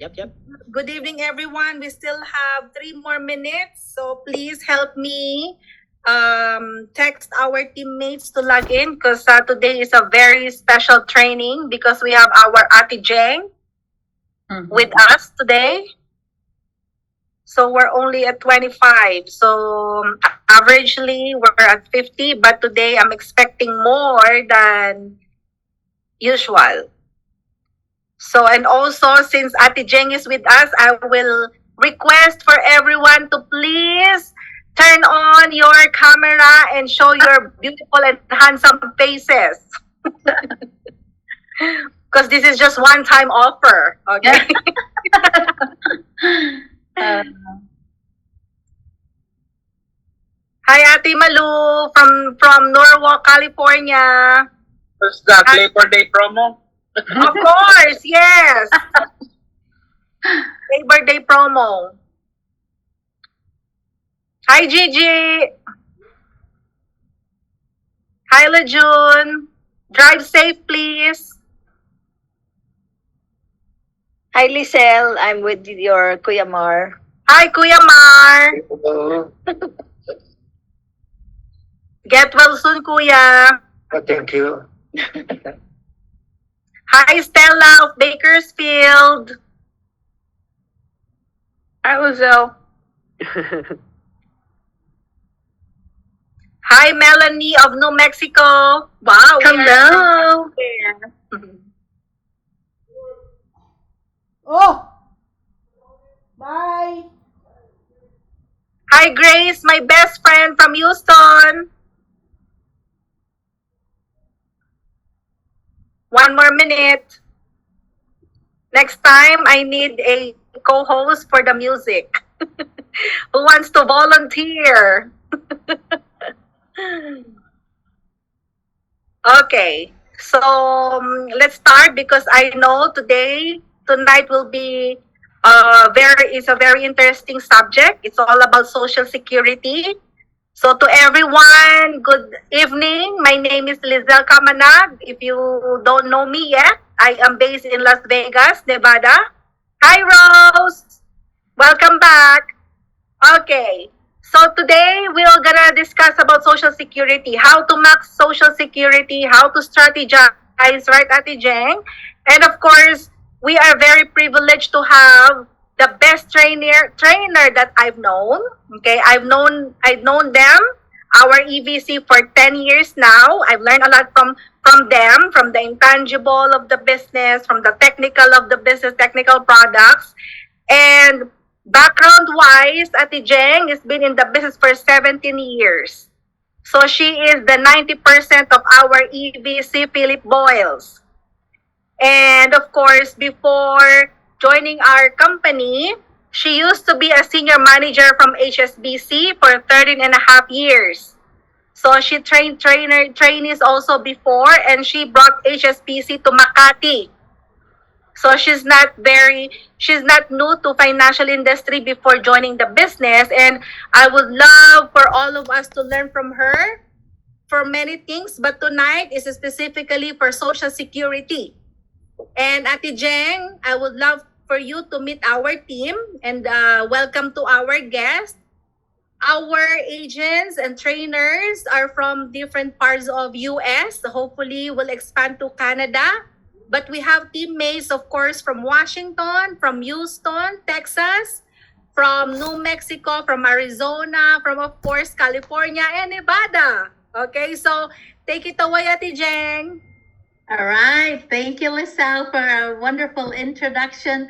Yep. Good evening, everyone. We still have 3 more minutes, so please help me text our teammates to log in because today is a very special training because we have our Ate Jeng with us today. So we're only at 25. So averagely, we're at 50, but today I'm expecting more than usual. So, and also, since Ate Jeng is with us, I will request for everyone to please turn on your camera and show your beautiful and handsome faces. Because this is just one-time offer, okay? Hi, Ate Malu from Norwalk, California. What's the Labor Day promo? Of course, yes. Labor Day promo. Hi, Gigi. Hi, Lejun. Drive safe, please. Hi, Lisel. I'm with your Kuya Mar. Hi, Kuya Mar. Hello. Get well soon, Kuya. Oh, thank you. Hi, Stella of Bakersfield. Hi, Uzo. Hi, Melanie of New Mexico. Wow. Hello. Oh! Bye! Hi, Grace, my best friend from Houston. 1 more minute. Next time, I need a co-host for the music. Who wants to volunteer? Okay, so let's start because I know tonight will be is a very interesting subject. It's all about social security. So to everyone, good evening. My name is Lizelle Kamanag. If you don't know me yet, I am based in Las Vegas, Nevada. Hi, Rose. Welcome back. Okay. So today we're gonna discuss about social security, how to max social security, how to strategize, right, Ate Jeng? And of course, we are very privileged to have the best trainer that I've known. Okay, I've known them, our EVC for 10 years now. I've learned a lot from them, from the intangible of the business, from the technical of the business, technical products. And background-wise, Ate Jeng has been in the business for 17 years. So she is the 90% of our EVC Philip Boyles. And of course, before joining our company, she used to be a senior manager from HSBC for 13 and a half years. So she trained trainees also before, and she brought HSBC to Makati. So she's not new to financial industry before joining the business, and I would love for all of us to learn from her for many things, but tonight is specifically for social security. And Ate Jeng, I would love for you to meet our team and welcome to our guest. Our agents and trainers are from different parts of US. Hopefully, will expand to Canada. But we have teammates, of course, from Washington, from Houston, Texas, from New Mexico, from Arizona, from, of course, California and Nevada. Okay, so take it away, Ate Jeng. All right. Thank you, Lisel, for a wonderful introduction.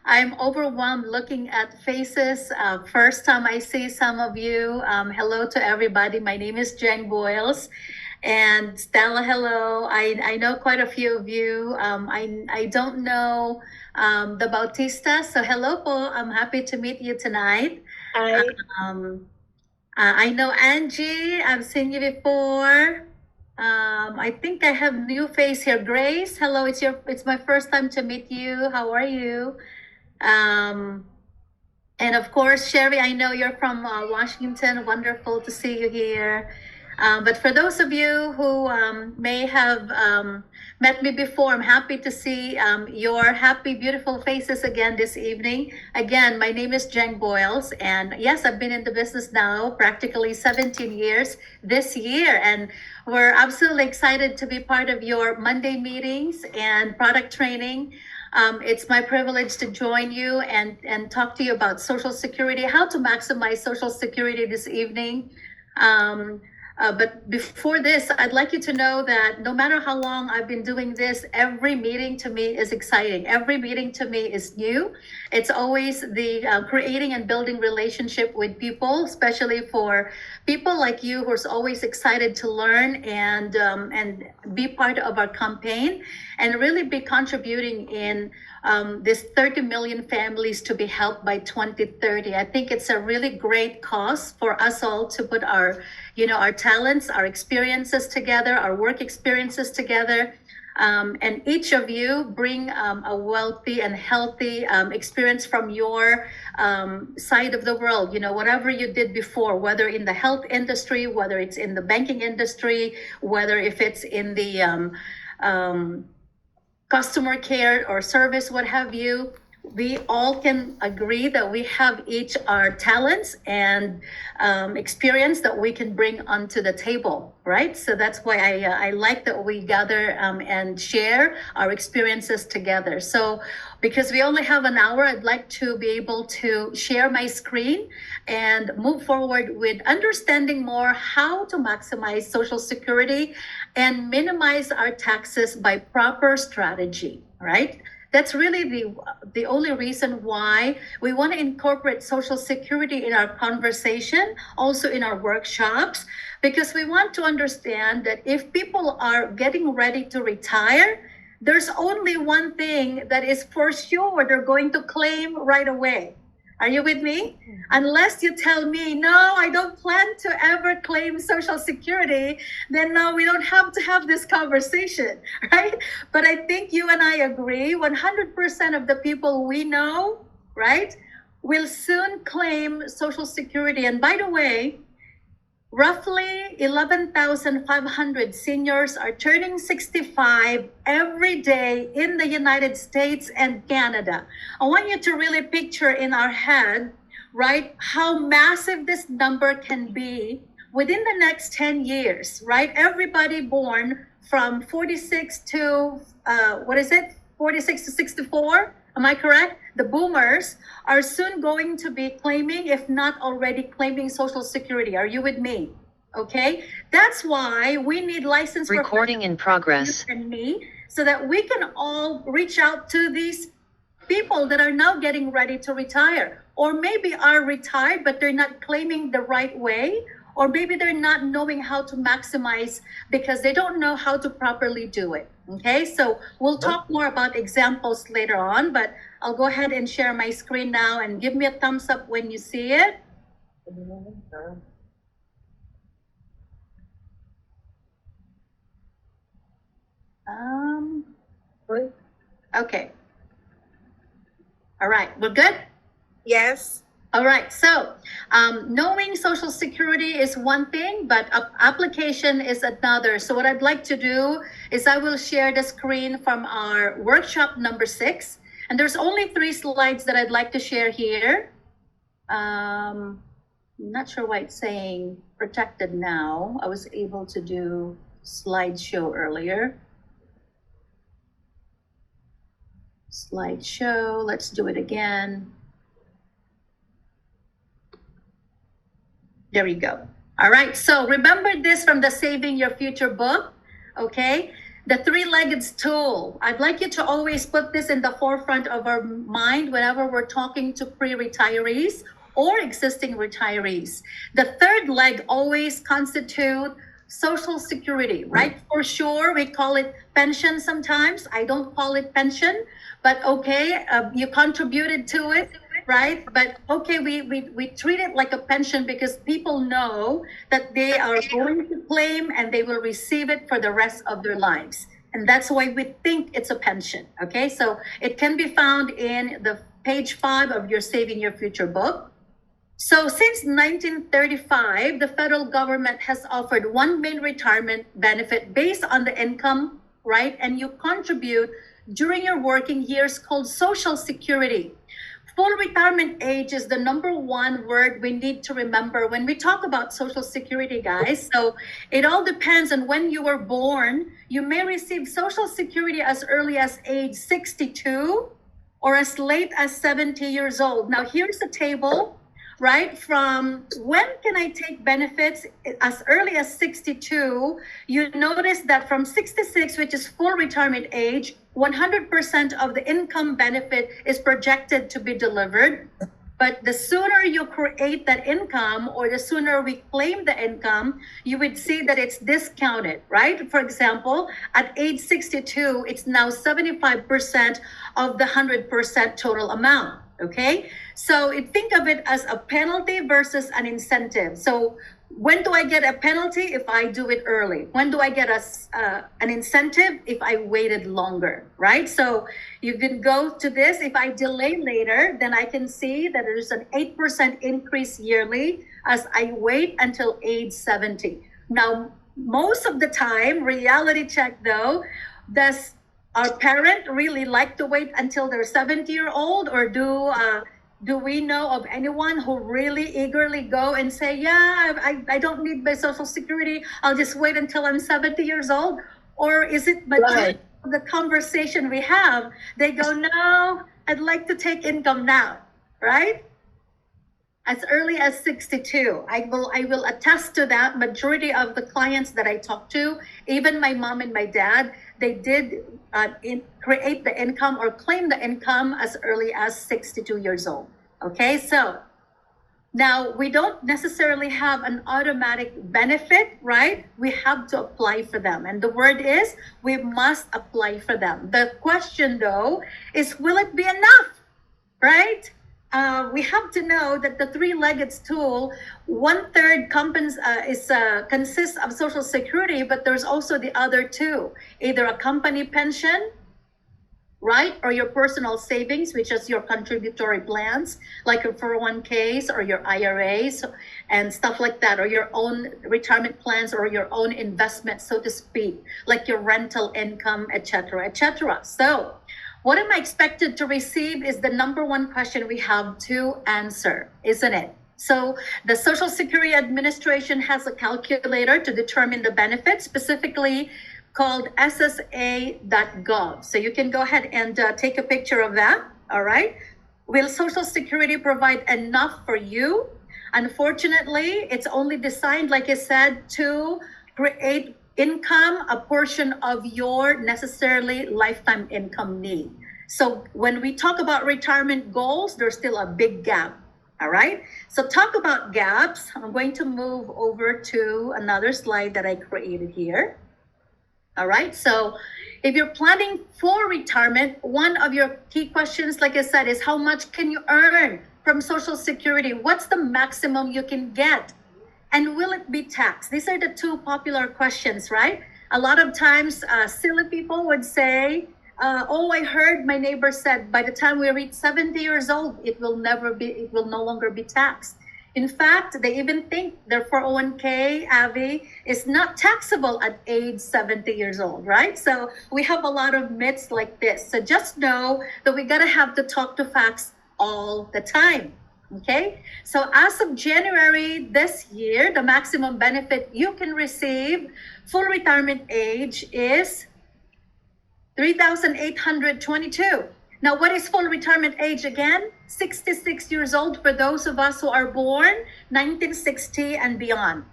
I'm overwhelmed looking at faces. First time I see some of you. Hello to everybody. My name is Jeng Boyles. And Stella, hello. I know quite a few of you. I don't know the Bautista. So hello po. I'm happy to meet you tonight. Hi. I know Angie. I've seen you before. I think I have new face here. Grace, hello. It's my first time to meet you. How are you? And of course, Sherry, I know you're from Washington. Wonderful to see you here. But for those of you who may have met me before, I'm happy to see your happy, beautiful faces again this evening. Again, my name is Jeng Boyles, and yes, I've been in the business now practically 17 years this year, and we're absolutely excited to be part of your Monday meetings and product training. It's my privilege to join you and talk to you about Social Security, how to maximize Social Security this evening. But before this, I'd like you to know that no matter how long I've been doing this, every meeting to me is exciting. Every meeting to me is new. It's always the creating and building relationship with people, especially for people like you who are always excited to learn and be part of our campaign and really be contributing in this 30 million families to be helped by 2030. I think it's a really great cause for us all to put our talents, our experiences together, our work experiences together. And each of you bring a wealthy and healthy experience from your side of the world, whatever you did before, whether in the health industry, whether it's in the banking industry, whether if it's in the customer care or service, what have you. We all can agree that we have each our talents and experience that we can bring onto the table, right? So that's why I like that we gather and share our experiences together. So because we only have an hour, I'd like to be able to share my screen and move forward with understanding more how to maximize Social Security and minimize our taxes by proper strategy, right? That's really the only reason why we want to incorporate Social Security in our conversation, also in our workshops, because we want to understand that if people are getting ready to retire, there's only one thing that is for sure they're going to claim right away. Are you with me? Unless you tell me, no, I don't plan to ever claim Social Security, then no, we don't have to have this conversation, right? But I think you and I agree, 100% of the people we know, right, will soon claim Social Security. And by the way, roughly 11,500 seniors are turning 65 every day in the United States and Canada. I want you to really picture in our head, right, how massive this number can be within the next 10 years, right? Everybody born from 46 to, 46 to 64? Am I correct? The boomers are soon going to be claiming, if not already claiming, Social Security. Are you with me? Okay? That's why we need licensed Recording in progress. and me, so that we can all reach out to these people that are now getting ready to retire, or maybe are retired but they're not claiming the right way, or maybe they're not knowing how to maximize because they don't know how to properly do it. Okay, so we'll talk more about examples later on, but I'll go ahead and share my screen now and give me a thumbs up when you see it. Okay. All right, we're good? Yes. All right, so knowing Social Security is one thing, but application is another. So what I'd like to do is I will share the screen from our workshop number 6. And there's only 3 slides that I'd like to share here. I'm not sure why it's saying protected now. I was able to do slideshow earlier. Slideshow, let's do it again. There we go. All right, so remember this from the Saving Your Future book, okay? The 3-legged stool. I'd like you to always put this in the forefront of our mind whenever we're talking to pre-retirees or existing retirees. The 3rd leg always constitute Social Security, right? For sure, we call it pension sometimes. I don't call it pension, but okay, you contributed to it, right? But okay, we treat it like a pension because people know that they are going to claim and they will receive it for the rest of their lives. And that's why we think it's a pension, okay? So it can be found in the page 5 of your Saving Your Future book. So since 1935, the federal government has offered one main retirement benefit based on the income, right? And you contribute during your working years called Social Security. Full retirement age is the number one word we need to remember when we talk about Social Security, guys. So it all depends on when you were born. You may receive Social Security as early as age 62 or as late as 70 years old. Now, here's the table, right? From when can I take benefits as early as 62, you notice that from 66, which is full retirement age, 100% of the income benefit is projected to be delivered. But the sooner you create that income or the sooner we claim the income, you would see that it's discounted, right? For example, at age 62, it's now 75% of the 100% total amount, okay? So think of it as a penalty versus an incentive. So when do I get a penalty? If I do it early. When do I get an incentive? If I waited longer, right? So you can go to this. If I delay later, then I can see that there's an 8% increase yearly as I wait until age 70. Now, most of the time, reality check though, does our parent really like to wait until they're 70-year-old, or do we know of anyone who really eagerly go and say, yeah, I don't need my Social Security, I'll just wait until I'm 70 years old? Or is it majority of the conversation we have, they go, no, I'd like to take income now, right? As early as 62. I will attest to that. Majority of the clients that I talk to, even my mom and my dad, they did create the income or claim the income as early as 62 years old. Okay, so now we don't necessarily have an automatic benefit, right? We have to apply for them. And the word is, we must apply for them. The question though is, will it be enough, right? We have to know that the three-legged stool, 1/3 consists of Social Security, but there's also the other two, either a company pension, right, or your personal savings, which is your contributory plans, like your 401ks or your IRAs and stuff like that, or your own retirement plans or your own investment, so to speak, like your rental income, etc., etc. So what am I expected to receive is the number one question we have to answer, isn't it? So the Social Security Administration has a calculator to determine the benefits, specifically called ssa.gov. So you can go ahead and take a picture of that, all right? Will Social Security provide enough for you? Unfortunately, it's only designed, like I said, to create income, a portion of your necessarily lifetime income need. So when we talk about retirement goals, there's still a big gap. All right. So talk about gaps. I'm going to move over to another slide that I created here. All right. So if you're planning for retirement, one of your key questions, like I said, is how much can you earn from Social Security? What's the maximum you can get? And will it be taxed? These are the two popular questions, right? A lot of times, silly people would say, oh, I heard my neighbor said by the time we reach 70 years old, it will no longer be taxed. In fact, they even think their 401k, Avi, is not taxable at age 70 years old, right? So we have a lot of myths like this. So just know that we gotta have to talk to facts all the time. Okay, so as of January this year, the maximum benefit you can receive, full retirement age, is 3,822. Now, what is full retirement age again? 66 years old for those of us who are born 1960 and beyond.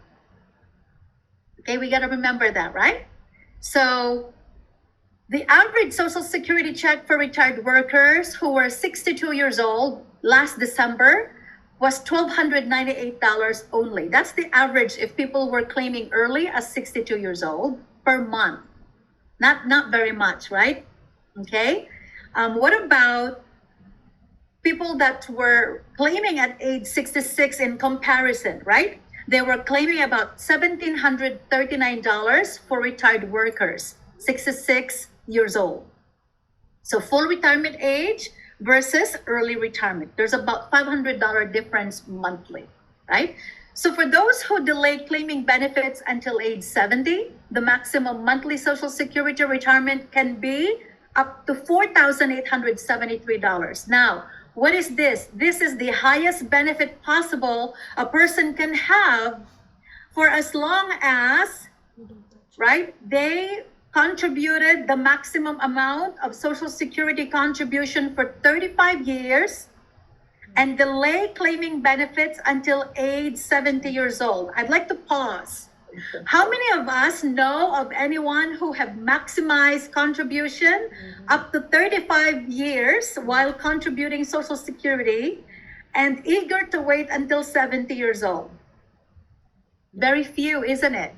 Okay, we got to remember that, right? So the average Social Security check for retired workers who were 62 years old last December was $1,298 only. That's the average if people were claiming early as 62 years old per month. Not very much, right? Okay. What about people that were claiming at age 66 in comparison, right? They were claiming about $1,739 for retired workers, 66 years old. So full retirement age versus early retirement. There's about $500 difference monthly, right? So for those who delay claiming benefits until age 70, the maximum monthly Social Security retirement can be up to $4,873. Now, what is this? This is the highest benefit possible a person can have for as long as, right, they contributed the maximum amount of Social Security contribution for 35 years and delay claiming benefits until age 70 years old. I'd like to pause. How many of us know of anyone who have maximized contribution up to 35 years while contributing Social Security and eager to wait until 70 years old? Very few, isn't it?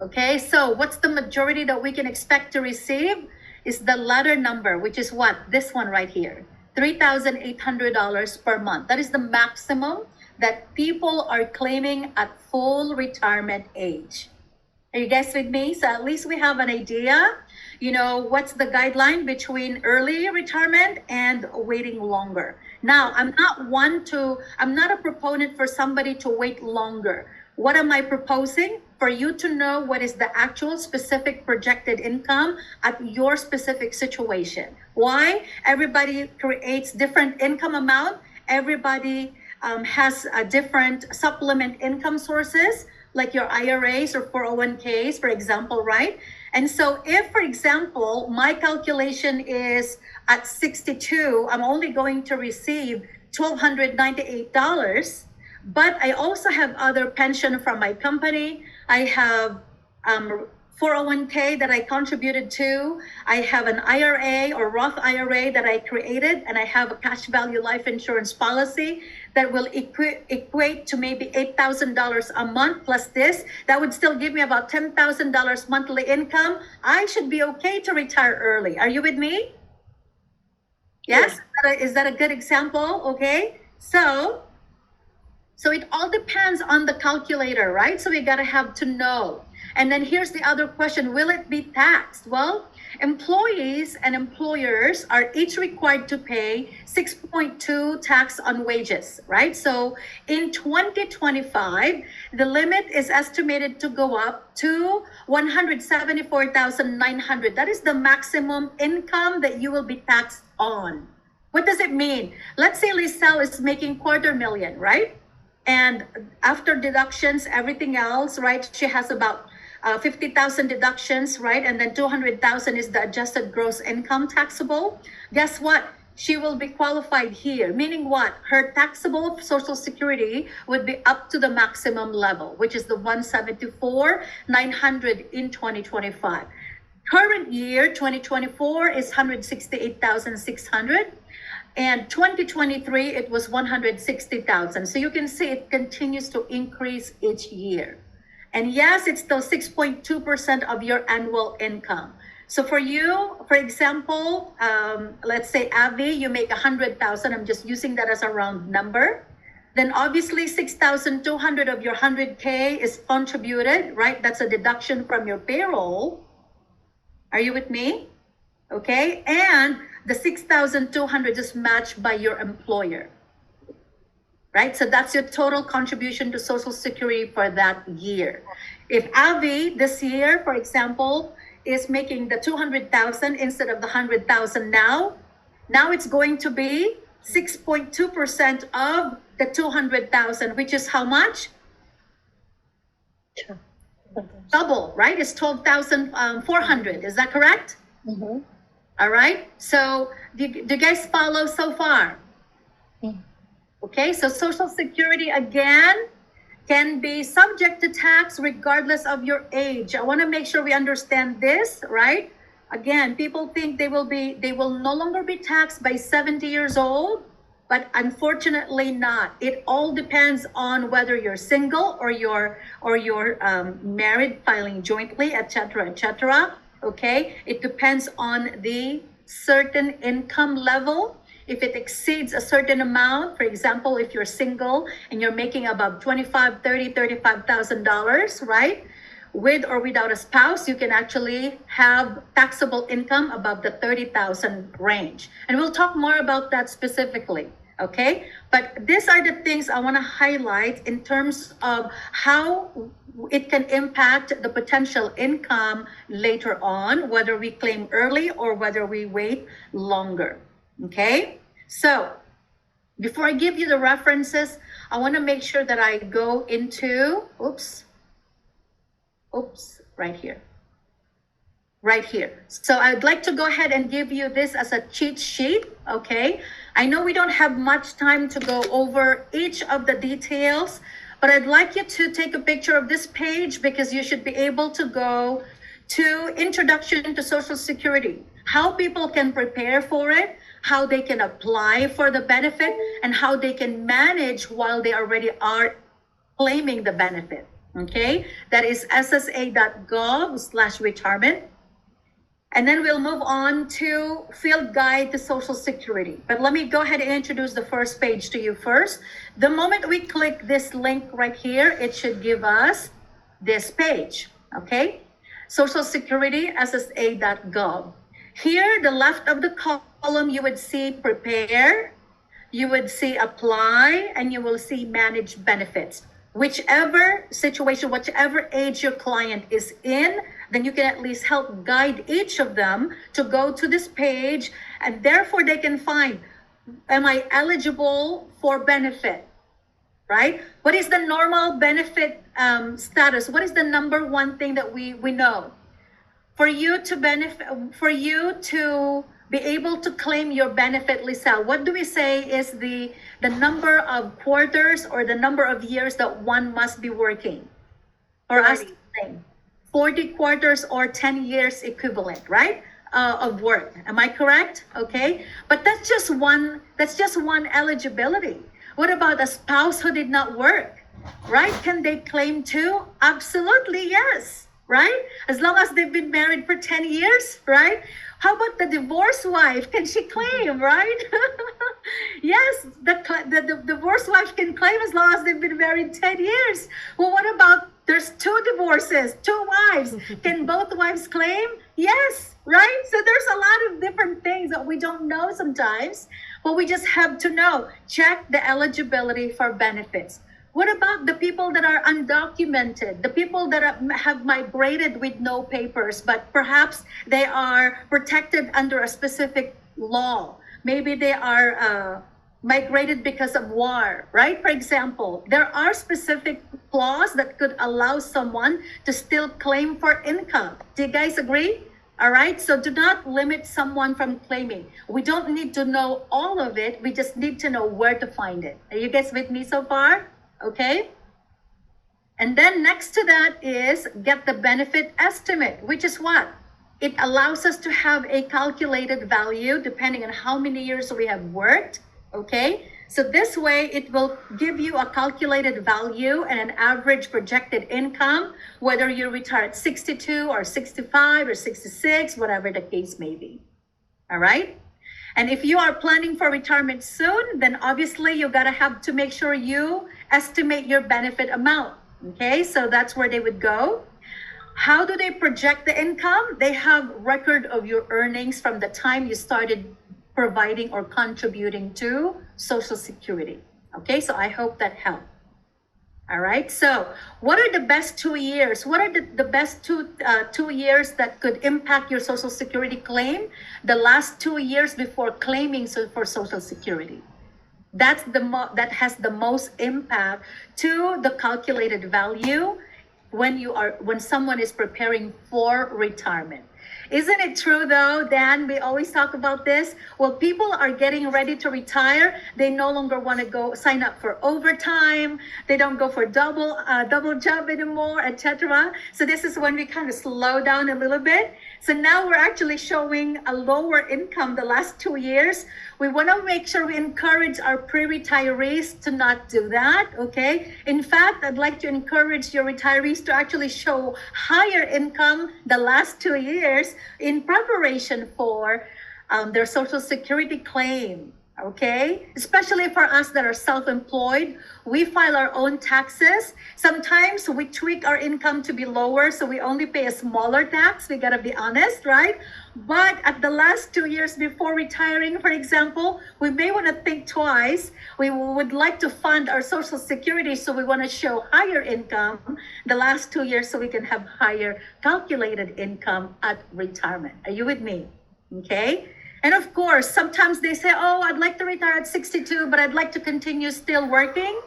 Okay, so what's the majority that we can expect to receive is the latter number, which is what? This one right here, $3,800 per month. That is the maximum that people are claiming at full retirement age. Are you guys with me? So at least we have an idea, what's the guideline between early retirement and waiting longer. Now, I'm not a proponent for somebody to wait longer. What am I proposing? For you to know what is the actual specific projected income at your specific situation. Why? Everybody creates different income amount. Everybody has a different supplement income sources, like your IRAs or 401ks, for example, right? And so if, for example, my calculation is at 62, I'm only going to receive $1,298, but I also have other pension from my company. I have 401k that I contributed to. I have an IRA or Roth IRA that I created, and I have a cash value life insurance policy that will equate to maybe $8,000 a month plus this. That would still give me about $10,000 monthly income. I should be okay to retire early. Are you with me? Yes? Is that a good example? Okay. So it all depends on the calculator, right? So we gotta have to know. And then here's the other question, will it be taxed? Well, employees and employers are each required to pay 6.2 tax on wages, right? So in 2025, the limit is estimated to go up to 174,900. That is the maximum income that you will be taxed on. What does it mean? Let's say Lisel is making $250,000, right? And after deductions, everything else, right? She has about 50,000 deductions, right? And then 200,000 is the adjusted gross income taxable. Guess what? She will be qualified here, meaning what? Her taxable Social Security would be up to the maximum level, which is the 174,900 in 2025. Current year, 2024 is 168,600. And 2023, it was 160,000. So you can see it continues to increase each year. And yes, it's still 6.2% of your annual income. So for you, for example, let's say Avi, you make 100,000. I'm just using that as a round number. Then obviously 6,200 of your 100K is contributed, right? That's a deduction from your payroll. Are you with me? Okay. And the 6,200 is matched by your employer, right? So that's your total contribution to Social Security for that year. If Avi this year, for example, is making the 200,000 instead of the 100,000 now it's going to be 6.2% of the 200,000, which is how much? Double, right? It's 12,400. Is that correct? Mm-hmm. All right. So do you guys follow so far? Okay. So Social Security again can be subject to tax regardless of your age. I want to make sure we understand this, right? Again, people think they will no longer be taxed by 70 years old, but unfortunately not. It all depends on whether you're single or you're married, filing jointly, etc., etc. Okay, it depends on the certain income level. If it exceeds a certain amount, for example, if you're single and you're making about $25,000, $35,000, right? with or without a spouse, you can actually have taxable income above the 30,000 range. And we'll talk more about that specifically, okay? But these are the things I want to highlight in terms of how it can impact the potential income later on, whether we claim early or whether we wait longer, okay? So before I give you the references, I want to make sure that I go into, right here. Right here. So I'd like to go ahead and give you this as a cheat sheet, okay? I know we don't have much time to go over each of the details, but I'd like you to take a picture of this page because you should be able to go to Introduction to Social Security, how people can prepare for it, how they can apply for the benefit, and how they can manage while they already are claiming the benefit. Okay, that is ssa.gov/retirement. And then we'll move on to Field Guide to Social Security. But let me go ahead and introduce the first page to you first. The moment we click this link right here, it should give us this page. Okay, Social Security, ssa.gov. Here, the left of the column, you would see Prepare, you would see Apply, and you will see Manage Benefits. Whichever situation, whichever age your client is in, then you can at least help guide each of them to go to this page, and therefore they can find, am I eligible for benefit, right? What is the normal benefit status? What is the number one thing that we know? For you to benefit, for you to be able to claim your benefit, Lisa, what do we say is the number of quarters or the number of years that one must be working for us to claim? 40 quarters or 10 years equivalent, right? Of work. Am I correct? Okay. But that's just one eligibility. What about a spouse who did not work? Right? Can they claim too? Absolutely, yes. Right? As long as they've been married for 10 years, right? How about the divorced wife? Can she claim, right? Yes, the divorced wife can claim as long as they've been married 10 years. Well, what about there's 2 divorces, 2 wives? Can both wives claim? Yes, right? So there's a lot of different things that we don't know sometimes, but we just have to know. Check the eligibility for benefits. What about the people that are undocumented, the people that have migrated with no papers, but perhaps they are protected under a specific law? Maybe they are migrated because of war, right? For example, there are specific laws that could allow someone to still claim for income. Do you guys agree? All right, so do not limit someone from claiming. We don't need to know all of it. We just need to know where to find it. Are you guys with me so far? Okay. And then next to that is get the benefit estimate, which is what? It allows us to have a calculated value depending on how many years we have worked. Okay. So this way it will give you a calculated value and an average projected income, whether you retire at 62 or 65 or 66, whatever the case may be. All right. And if you are planning for retirement soon, then obviously you gotta have to make sure you estimate your benefit amount. Okay, so that's where they would go. How do they project the income? They have record of your earnings from the time you started providing or contributing to Social Security. Okay, so I hope that helped. All right, so what are the best 2 years? What are the best two years that could impact your Social Security claim? The last 2 years before claiming for Social Security. That has the most impact to the calculated value when someone is preparing for retirement. Isn't it true though, Dan? We always talk about this. Well, people are getting ready to retire. They no longer want to go sign up for overtime. They don't go for double job anymore, etc. So this is when we kind of slow down a little bit. So now we're actually showing a lower income the last 2 years. We want to make sure we encourage our pre-retirees to not do that, okay? In fact, I'd like to encourage your retirees to actually show higher income the last 2 years in preparation for their Social Security claim, Okay, especially for us that are self-employed, we file our own taxes. Sometimes we tweak our income to be lower, so we only pay a smaller tax. We gotta be honest, right? But at the last 2 years before retiring, for example, we may want to think twice. We would like to fund our Social Security, so we want to show higher income the last 2 years so we can have higher calculated income at retirement. Are you with me? Okay. And of course, sometimes they say, oh, I'd like to retire at 62, but I'd like to continue still working.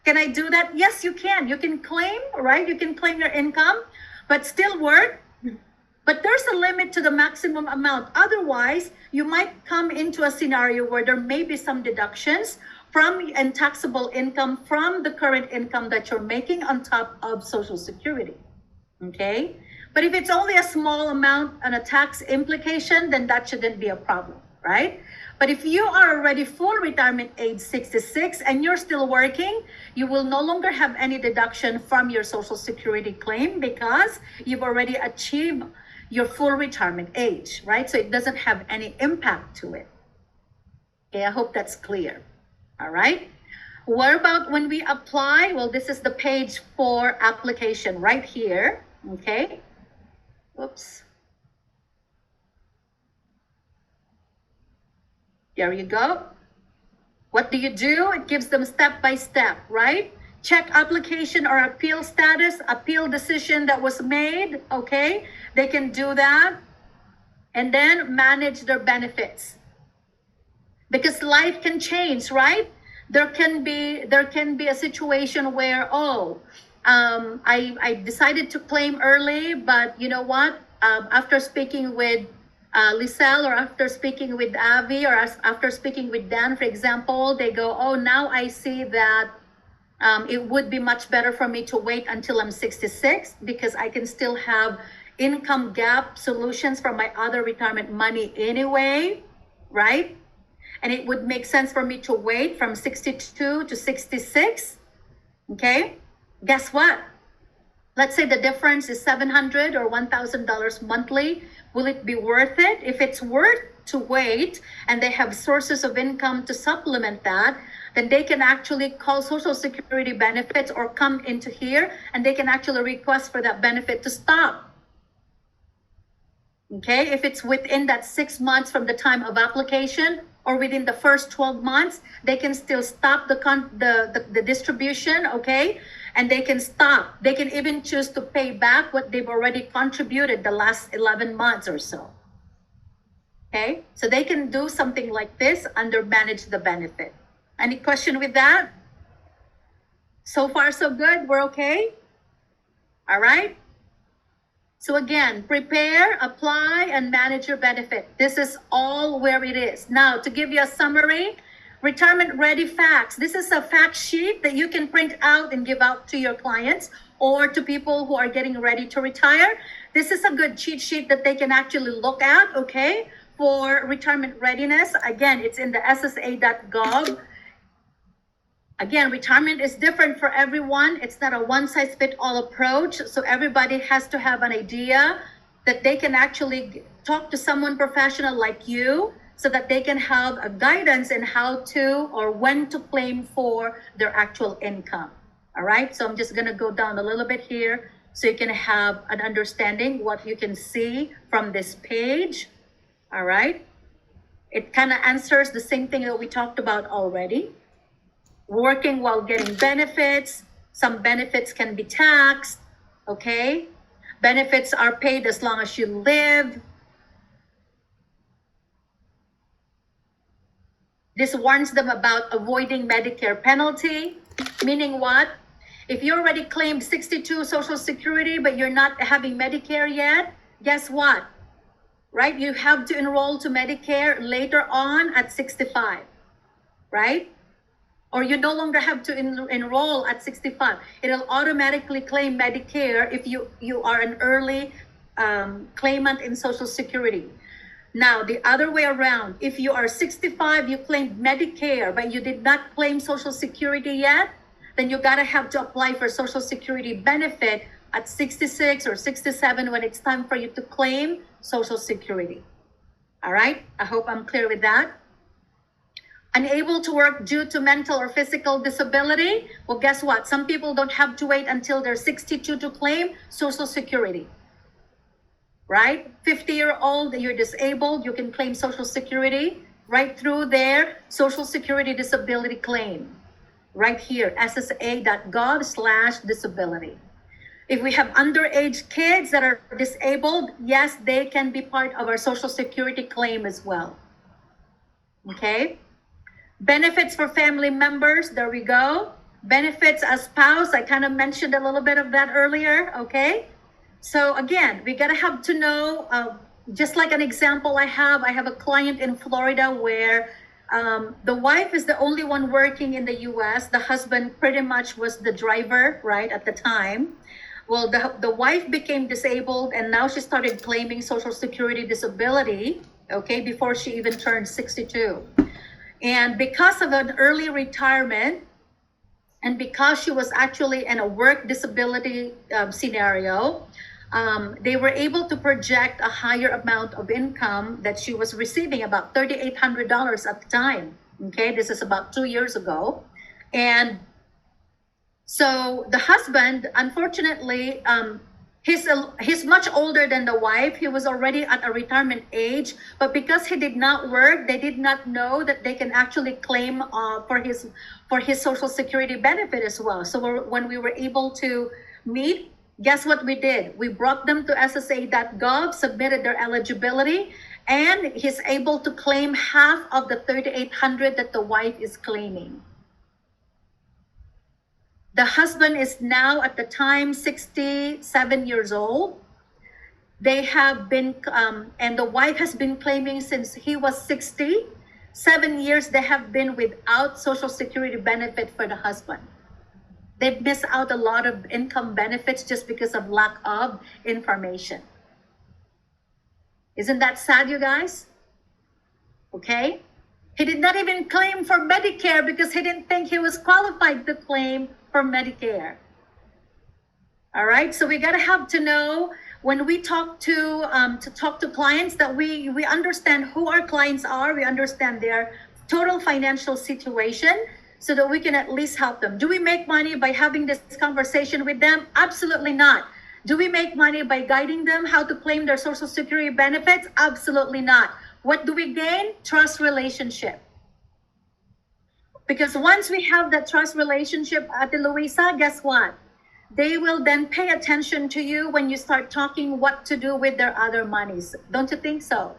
Can I do that? Yes, you can. You can claim, right? You can claim your income, but still work. But there's a limit to the maximum amount. Otherwise, you might come into a scenario where there may be some deductions from and taxable income from the current income that you're making on top of Social Security. Okay? But if it's only a small amount and a tax implication, then that shouldn't be a problem, right? But if you are already full retirement age 66 and you're still working, you will no longer have any deduction from your Social Security claim because you've already achieved your full retirement age, right? So it doesn't have any impact to it. Okay, I hope that's clear. All right. What about when we apply? Well, this is the page for application right here. Okay. Oops. There you go. What do? It gives them step by step, right? Check application or appeal status, appeal decision that was made, okay? They can do that. And then manage their benefits. Because life can change, right? There can be a situation where, I decided to claim early, but you know what? After speaking with Lisel or after speaking with Avi or after speaking with Dan, for example, they go, oh, now I see that it would be much better for me to wait until I'm 66 because I can still have income gap solutions from my other retirement money anyway, right? And it would make sense for me to wait from 62 to 66, okay? Guess what? Let's say the difference is $700 or $1,000 monthly. Will it be worth it? If it's worth to wait and they have sources of income to supplement that, then they can actually call Social Security benefits or come into here and they can actually request for that benefit to stop. Okay, if it's within that 6 months from the time of application or within the first 12 months, they can still stop the distribution, okay? And they can stop. They can even choose to pay back what they've already contributed the last 11 months or so. Okay, so they can do something like this under manage the benefit. Any question with that? So far, so good? We're okay? All right. So again, prepare, apply, and manage your benefit. This is all where it is. Now, to give you a summary, retirement ready facts. This is a fact sheet that you can print out and give out to your clients or to people who are getting ready to retire. This is a good cheat sheet that they can actually look at, okay, for retirement readiness. Again, it's in the ssa.gov. Again, retirement is different for everyone. It's not a one-size-fits-all approach. So everybody has to have an idea that they can actually talk to someone professional like you so that they can have a guidance in how to or when to claim for their actual income. All right, so I'm just gonna go down a little bit here so you can have an understanding what you can see from this page. All right, it kind of answers the same thing that we talked about already. Working while getting benefits. Some benefits can be taxed, okay? Benefits are paid as long as you live. This warns them about avoiding Medicare penalty, meaning what? If you already claimed 62 Social Security, but you're not having Medicare yet, guess what? Right? You have to enroll to Medicare later on at 65, right? Or you no longer have to enroll at 65. It'll automatically claim Medicare if you are an early claimant in Social Security. Now, the other way around, if you are 65, you claimed Medicare, but you did not claim Social Security yet, then you gotta have to apply for Social Security benefit at 66 or 67 when it's time for you to claim Social Security. All right, I hope I'm clear with that. Unable to work due to mental or physical disability. Well, guess what? Some people don't have to wait until they're 62 to claim Social Security. Right? 50-year-old, you're disabled, you can claim Social Security right through their Social Security disability claim. Right here, ssa.gov/disability. If we have underage kids that are disabled, yes, they can be part of our Social Security claim as well. Okay? Benefits for family members, there we go. Benefits as spouse, I kind of mentioned a little bit of that earlier, okay? So again, we gotta have to know, just like an example I have a client in Florida where the wife is the only one working in the US. The husband pretty much was the driver, right, at the time. Well, the wife became disabled and now she started claiming Social Security disability, okay, before she even turned 62. And because of an early retirement, and because she was actually in a work disability scenario, they were able to project a higher amount of income that she was receiving, about $3,800 at the time. Okay, this is about 2 years ago. And so the husband, unfortunately, he's much older than the wife. He was already at a retirement age, but because he did not work, they did not know that they can actually claim for his Social Security benefit as well. So when we were able to meet, guess what we did? We brought them to ssa.gov, submitted their eligibility, and he's able to claim half of the $3,800 that the wife is claiming. The husband is now at the time 67 years old. They have been, and the wife has been claiming since he was 60. 7 years they have been without Social Security benefit for the husband. They've missed out a lot of income benefits just because of lack of information. Isn't that sad, you guys? Okay? He did not even claim for Medicare because he didn't think he was qualified to claim for Medicare. All right, so we gotta have to know when we talk to clients that we understand who our clients are, we understand their total financial situation, so that we can at least help them. Do we make money by having this conversation with them? Absolutely not. Do we make money by guiding them how to claim their Social Security benefits? Absolutely not. What do we gain? Trust relationship. Because once we have that trust relationship, Ate Luisa, guess what? They will then pay attention to you when you start talking what to do with their other monies. Don't you think so?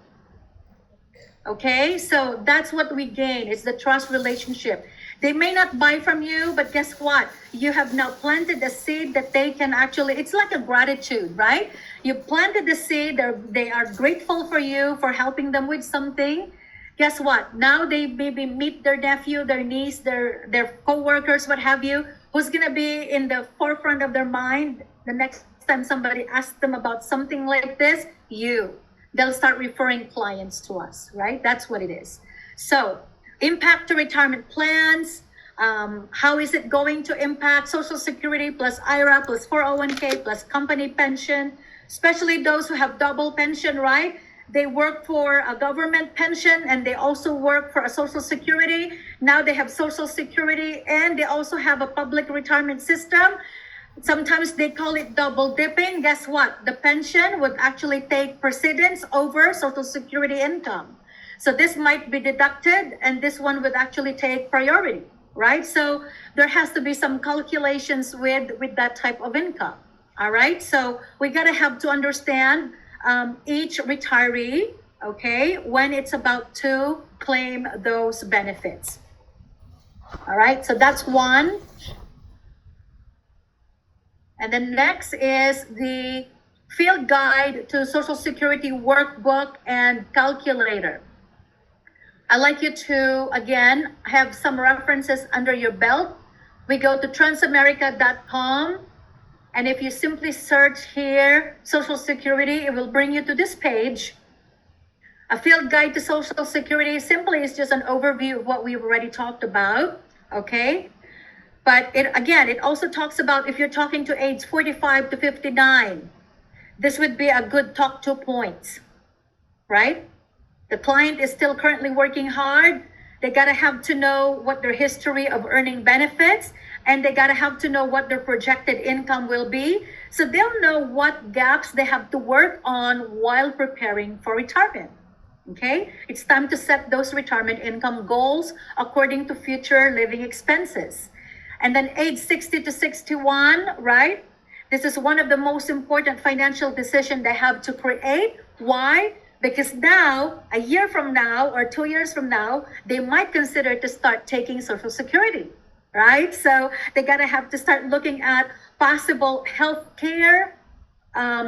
Okay, so that's what we gain. It's the trust relationship. They may not buy from you, but guess what? You have now planted a seed that they can actually, it's like a gratitude, right? You planted the seed, they are grateful for you for helping them with something. Guess what? Now they maybe meet their nephew, their niece, their co-workers, what have you. Who's gonna be in the forefront of their mind the next time somebody asks them about something like this? You. They'll start referring clients to us, right? That's what it is. So, impact to retirement plans. How is it going to impact Social Security plus IRA plus 401k plus company pension, especially those who have double pension, right? They work for a government pension and they also work for a Social Security. Now they have Social Security and they also have a public retirement system. Sometimes they call it double dipping. Guess what? The pension would actually take precedence over Social Security income. So this might be deducted and this one would actually take priority, right? So there has to be some calculations with that type of income, all right? So we gotta have to understand each retiree, okay, when it's about to claim those benefits. All right, so that's one. And then next is the field guide to Social Security workbook and calculator. I'd like you to, again, have some references under your belt. We go to transamerica.com. And if you simply search here, Social Security, it will bring you to this page. A field guide to Social Security simply is just an overview of what we've already talked about, okay? But it also talks about if you're talking to age 45 to 59, this would be a good talk to point, right? The client is still currently working hard. They gotta have to know what their history of earning benefits, and they gotta have to know what their projected income will be. So they'll know what gaps they have to work on while preparing for retirement. Okay, it's time to set those retirement income goals according to future living expenses. And then age 60 to 61, right? This is one of the most important financial decisions they have to create. Why? Because now, a year from now or 2 years from now, they might consider to start taking Social Security, right? So they gotta have to start looking at possible health care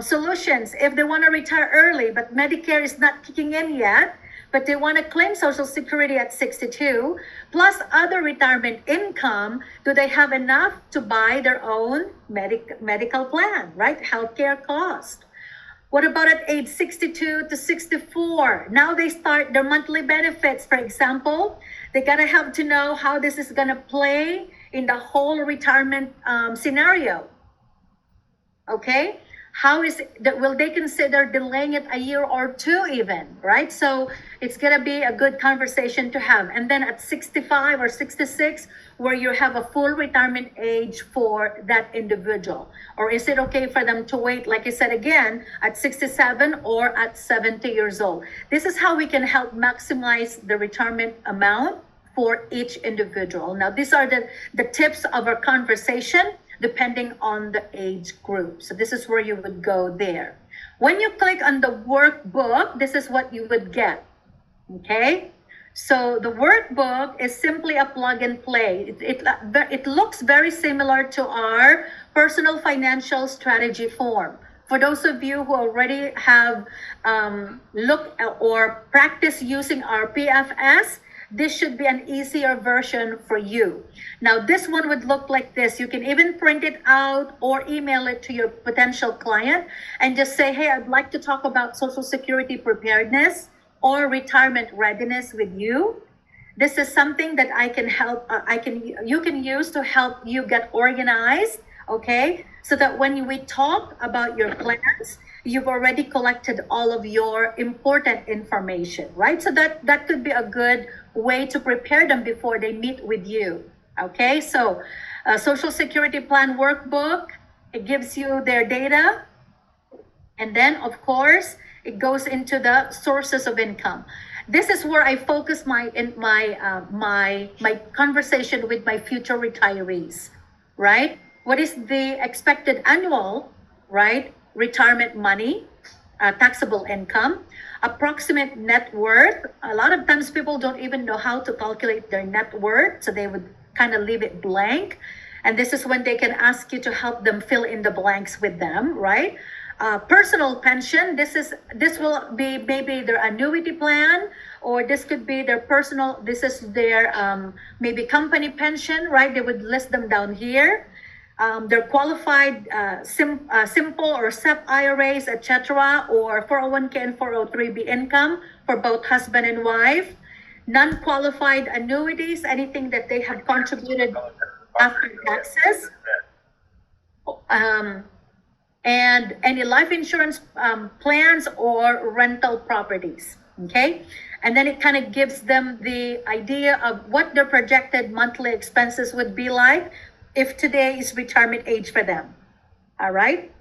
solutions if they want to retire early, but Medicare is not kicking in yet, but they want to claim Social Security at 62, plus other retirement income. Do they have enough to buy their own medical plan, right? Healthcare cost. What about at age 62 to 64? Now they start their monthly benefits, for example. They gotta have to know how this is gonna play in the whole retirement scenario. Okay? How is that? Will they consider delaying it a year or two even, right? So it's gonna be a good conversation to have. And then at 65 or 66, where you have a full retirement age for that individual, or is it okay for them to wait, like I said again, at 67 or at 70 years old? This is how we can help maximize the retirement amount for each individual. Now, these are the tips of our conversation depending on the age group. So this is where you would go there. When you click on the workbook, this is what you would get. Okay? So the workbook is simply a plug and play. It looks very similar to our personal financial strategy form. For those of you who already have looked or practiced using our PFS, this should be an easier version for you. Now, this one would look like this. You can even print it out or email it to your potential client and just say, hey, I'd like to talk about Social Security preparedness or retirement readiness with you. This is something that I can help, you can use to help you get organized, okay? So that when we talk about your plans, you've already collected all of your important information, right? So that could be a good way to prepare them before they meet with you, okay? So Social Security Plan Workbook, it gives you their data. And then, of course, it goes into the sources of income. This is where I focus my conversation with my future retirees, right? What is the expected annual, right, retirement money, taxable income, approximate net worth. A lot of times people don't even know how to calculate their net worth, so they would kind of leave it blank. And this is when they can ask you to help them fill in the blanks with them, right? Personal pension, this will be maybe their annuity plan, or this could be their personal, this is their maybe company pension, right? They would list them down here. Their qualified simple or SEP IRAs, etc., or 401k and 403b income for both husband and wife. Non-qualified annuities, anything that they have contributed after taxes. And any life insurance plans or rental properties, okay? And then it kind of gives them the idea of what their projected monthly expenses would be like if today is retirement age for them, all right?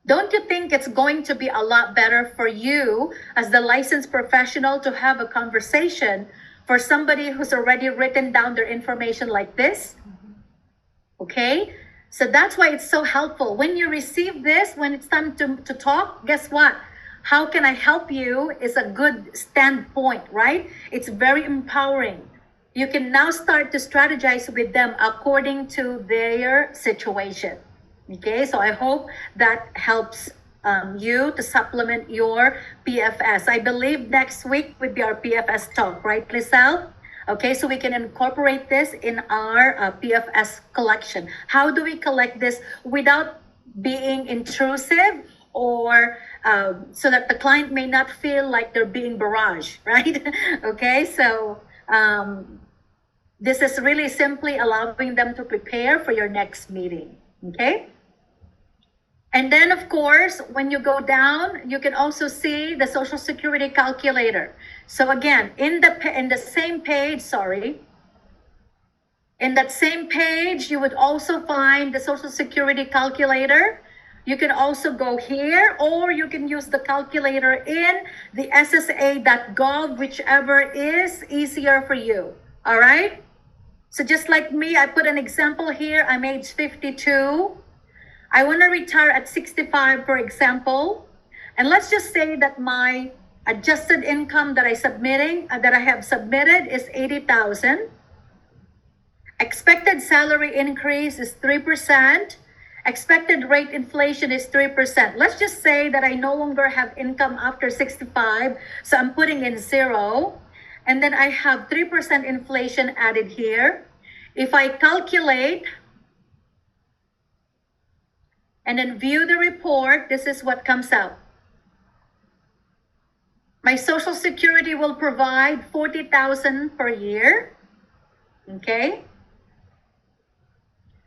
Don't you think it's going to be a lot better for you as the licensed professional to have a conversation for somebody who's already written down their information like this? Okay? So that's why it's so helpful. When you receive this, when it's time to talk, guess what? How can I help you is a good standpoint, right? It's very empowering. You can now start to strategize with them according to their situation. Okay, so I hope that helps you to supplement your PFS. I believe next week would be our PFS talk, right, Lizelle? Okay, so we can incorporate this in our PFS collection. How do we collect this without being intrusive or so that the client may not feel like they're being barraged, right? Okay, so this is really simply allowing them to prepare for your next meeting, okay? And then, of course, when you go down, you can also see the Social Security calculator. So again, in the same page, in that same page, you would also find the Social Security calculator. You can also go here, or you can use the calculator in the ssa.gov, whichever is easier for you. All right? So just like me, I put an example here. I'm age 52. I want to retire at 65, for example. And let's just say that my adjusted income that I have submitted is 80,000. Expected salary increase is 3%. Expected rate inflation is 3%. Let's just say that I no longer have income after 65, so I'm putting in 0. And then I have 3% inflation added here. If I calculate and then view the report, this is what comes out. My Social Security will provide 40,000 per year, okay?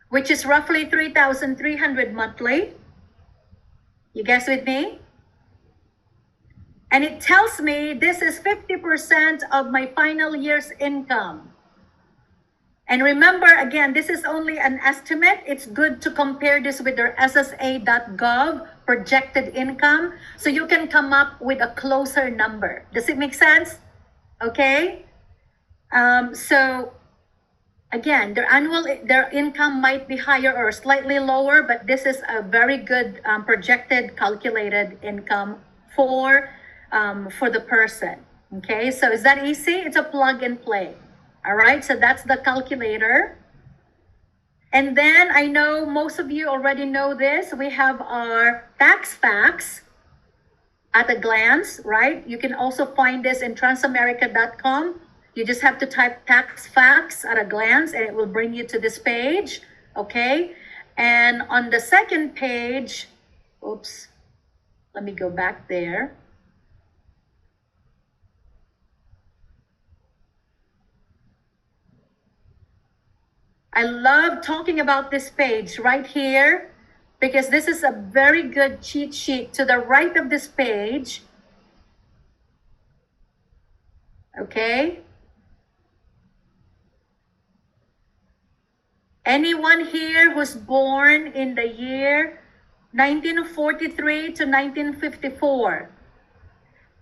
Which is roughly 3,300 monthly. You guys with me? And it tells me this is 50% of my final year's income. And remember, again, this is only an estimate. It's good to compare this with their ssa.gov projected income, so you can come up with a closer number. Does it make sense? Okay. So again, their income might be higher or slightly lower, but this is a very good projected calculated income for the person. Okay, so is that easy? It's a plug and play. All right, so that's the calculator. And then I know most of you already know this. We have our tax facts at a glance, right? You can also find this in transamerica.com. You just have to type tax facts at a glance and it will bring you to this page, okay? And on the second page, oops, let me go back there. I love talking about this page right here because this is a very good cheat sheet. To the right of this page, okay? Anyone here who's born in the year 1943 to 1954,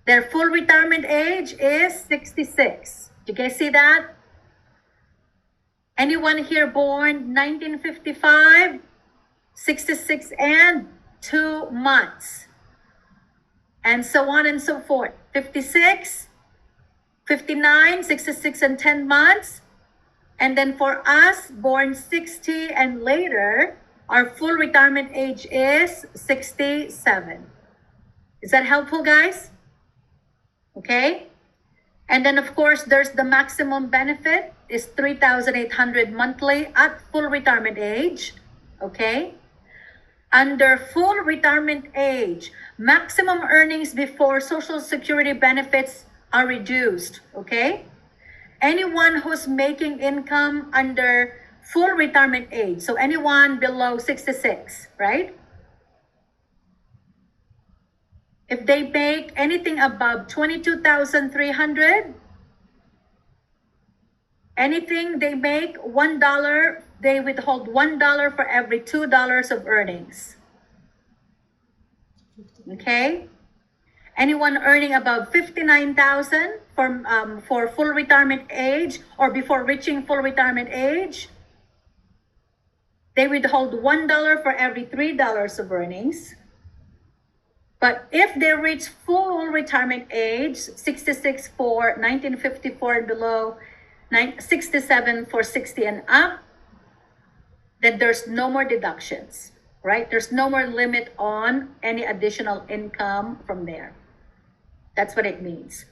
their full retirement age is 66. You guys see that? Anyone here born 1955, 66 and 2 months, and so on and so forth. 56, 59, 66 and 10 months. And then for us, born 60 and later, our full retirement age is 67. Is that helpful, guys? Okay. And then, of course, there's the maximum benefit is 3,800 monthly at full retirement age. Okay. Under full retirement age, maximum earnings before Social Security benefits are reduced. Okay. Anyone who's making income under full retirement age, so anyone below 66, right? If they make anything above 22,300, anything they make $1, they withhold $1 for every $2 of earnings. Okay? Anyone earning above 59,000 for full retirement age or before reaching full retirement age, they withhold $1 for every $3 of earnings. But if they reach full retirement age, 66 for 1954 and below, 67 for 60 and up, then there's no more deductions, right? There's no more limit on any additional income from there. That's what it means.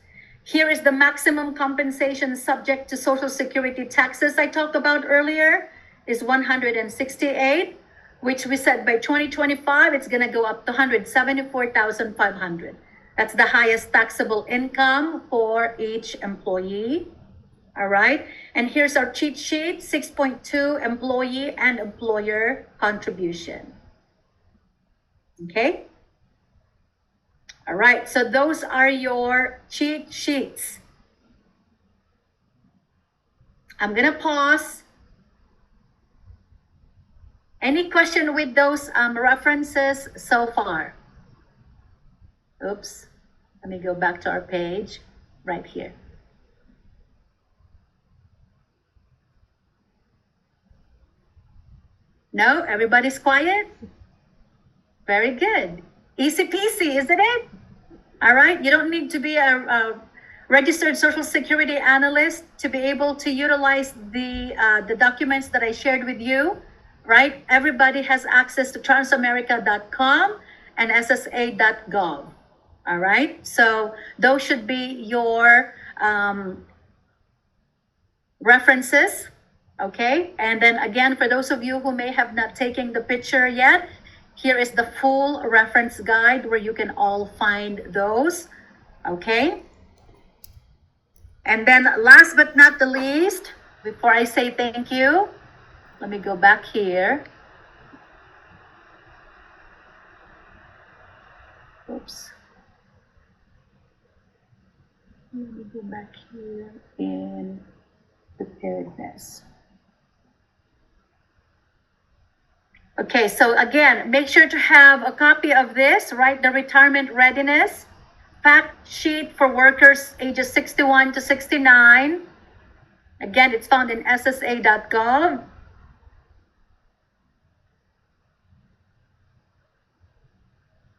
Here is the maximum compensation subject to Social Security taxes I talked about earlier is 168, which we said by 2025, it's going to go up to 174,500. That's the highest taxable income for each employee. All right. And here's our cheat sheet, 6.2 employee and employer contribution. Okay. All right, so those are your cheat sheets. I'm gonna pause. Any question with those references so far? Oops, let me go back to our page right here. No, everybody's quiet? Very good. Easy peasy, isn't it? All right, you don't need to be a registered Social Security analyst to be able to utilize the documents that I shared with you, right? Everybody has access to transamerica.com and ssa.gov. All right, so those should be your references. Okay, and then again, for those of you who may have not taken the picture yet, here is the full reference guide where you can all find those. Okay, and then last but not the least, before I say thank you, let me go back here. Oops. Let me go back here in preparedness. Okay, so again, make sure to have a copy of this, right? The retirement readiness fact sheet for workers ages 61 to 69. Again, it's found in ssa.gov.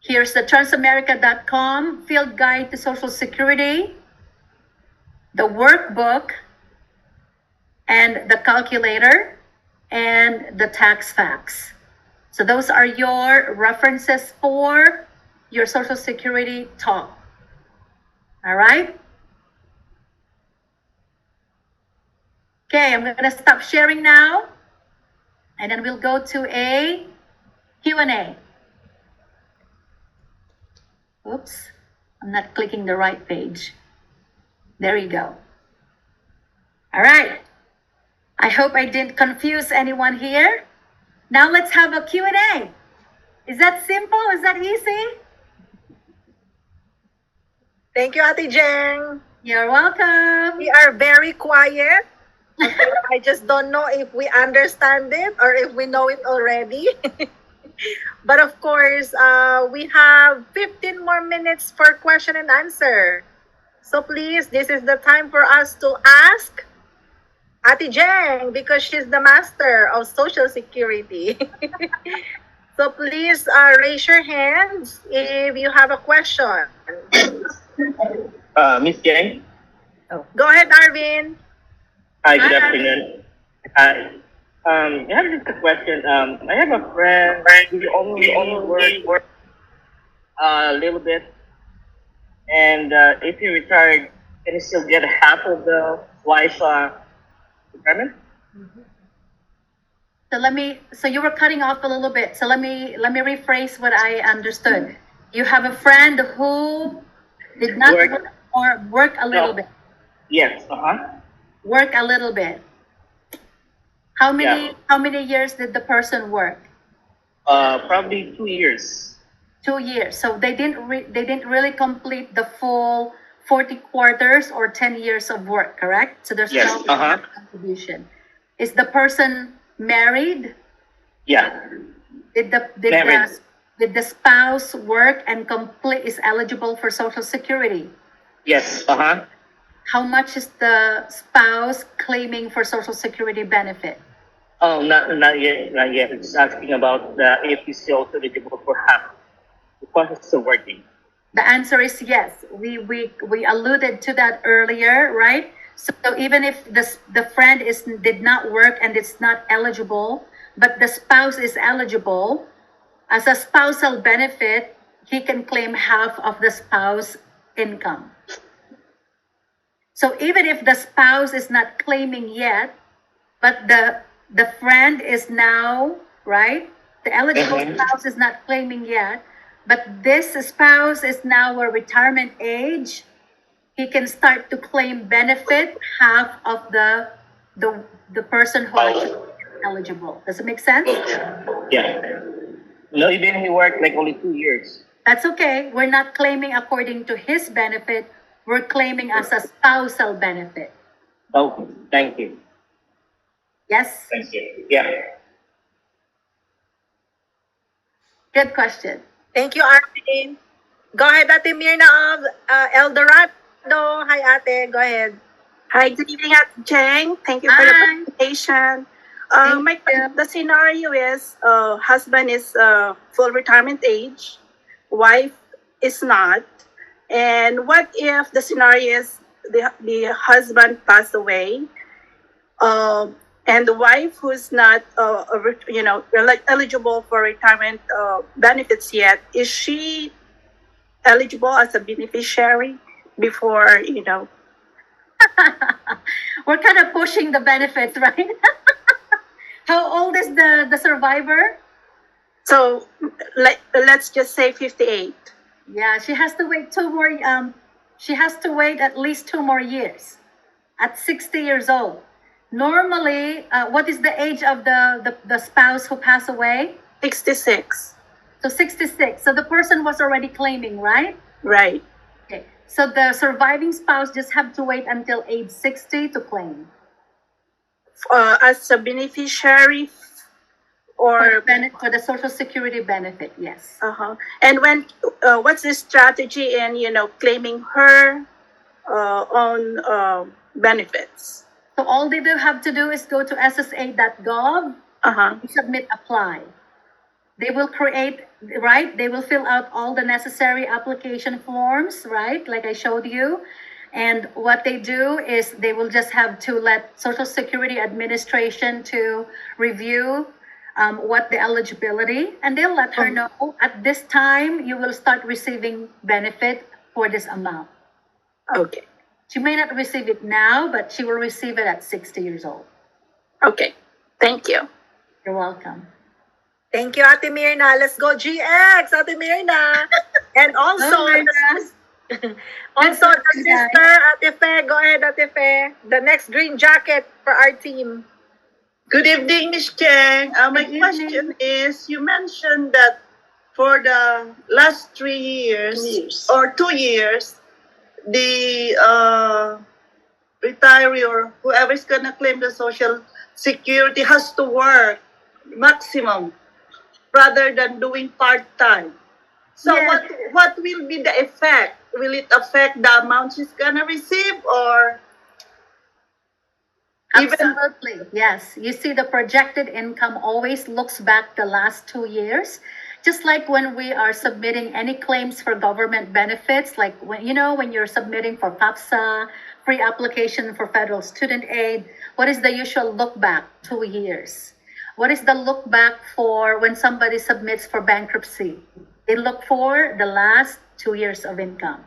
Here's the transamerica.com field guide to Social Security, the workbook, and the calculator, and the tax facts. So those are your references for your Social Security talk. All right? Okay, I'm going to stop sharing now, and then we'll go to a Q&A. Oops, I'm not clicking the right page. There you go. All right. I hope I didn't confuse anyone here. Now let's have a Q&A. Is that simple? Is that easy? Thank you, Ate Jeng. You're welcome. We are very quiet. Okay, I just don't know if we understand it or if we know it already. But of course, we have 15 more minutes for question and answer. So please, this is the time for us to ask Ate Jeng because she's the master of Social Security. So please raise your hands if you have a question. Miss Jeng? Go ahead, Arvin. Hi, good afternoon. Hi. I have just a question. I have a friend who only work a little bit, and if he retired, can he still get half of the wife's retirement? So you were cutting off a little bit. So let me rephrase what I understood. You have a friend who did not Work. work or work a little No. bit. Yes. Work a little bit. How many years did the person work? Probably 2 years. 2 years. So they didn't really complete the full 40 quarters or 10 years of work, correct? So there's Yes. no contribution. Is the person married? Yeah. Married. Did the spouse work and is eligible for Social Security? Yes. How much is the spouse claiming for Social Security benefit? Oh, not yet. Not yet. It's asking about if he's still eligible for half. Because it's still working. The answer is yes. We alluded to that earlier, right? So even if the friend did not work and it's not eligible, but the spouse is eligible, as a spousal benefit, he can claim half of the spouse income. So even if the spouse is not claiming yet, but the friend is now, right? The eligible spouse is not claiming yet, but this spouse is now a retirement age, he can start to claim benefit half of the person who is eligible. Does it make sense? Yeah. No, even he worked like only 2 years. That's okay. We're not claiming according to his benefit. We're claiming as a spousal benefit. Okay, thank you. Yes? Thank you. Yeah. Good question. Thank you, Arvin. Go ahead, Ate Mirna of Eldorado. Hi, Ate. Go ahead. Hi, good evening, Ate Jeng. Thank you for the Hi. presentation. Thank you. The scenario is husband is full retirement age, wife is not. And what if the scenario is the husband passed away, and the wife who's not eligible for retirement benefits yet, is she eligible as a beneficiary before We're kind of pushing the benefits, right? How old is the survivor? So let's just say 58. Yeah, she has to wait she has to wait at least 2 more years at 60 years old. Normally, what is the age of the spouse who passed away? 66. So 66. So the person was already claiming, right? Right. Okay. So the surviving spouse just have to wait until age 60 to claim. As a beneficiary or For the Social Security benefit, yes. and when what's the strategy in claiming her own benefits? So all they do have to do is go to ssa.gov, submit apply. They will create, right? They will fill out all the necessary application forms, right? Like I showed you. And what they do is they will just have to let Social Security Administration to review what the eligibility, and they'll let her know at this time you will start receiving benefit for this amount. Okay. She may not receive it now, but she will receive it at 60 years old. Okay. Thank you. You're welcome. Thank you, Ate Mirna. Let's go GX, Ate Mirna. And also, Oh, Mirna. also the Good morning, sister, Ate Fe. Go ahead, Ate Fe. The next green jacket for our team. Good evening, Ms. Jeng. My Good evening. question is, you mentioned that for the last 3 years or 2 years, the retiree or whoever is going to claim the Social Security has to work maximum rather than doing part-time. So Yes. what will be the effect? Will it affect the amount she's going to receive or even Absolutely, yes. You see, the projected income always looks back the last 2 years. Just like when we are submitting any claims for government benefits, like when you're submitting for FAFSA, free application for federal student aid, what is the usual look back? 2 years. What is the look back for when somebody submits for bankruptcy? They look for the last 2 years of income.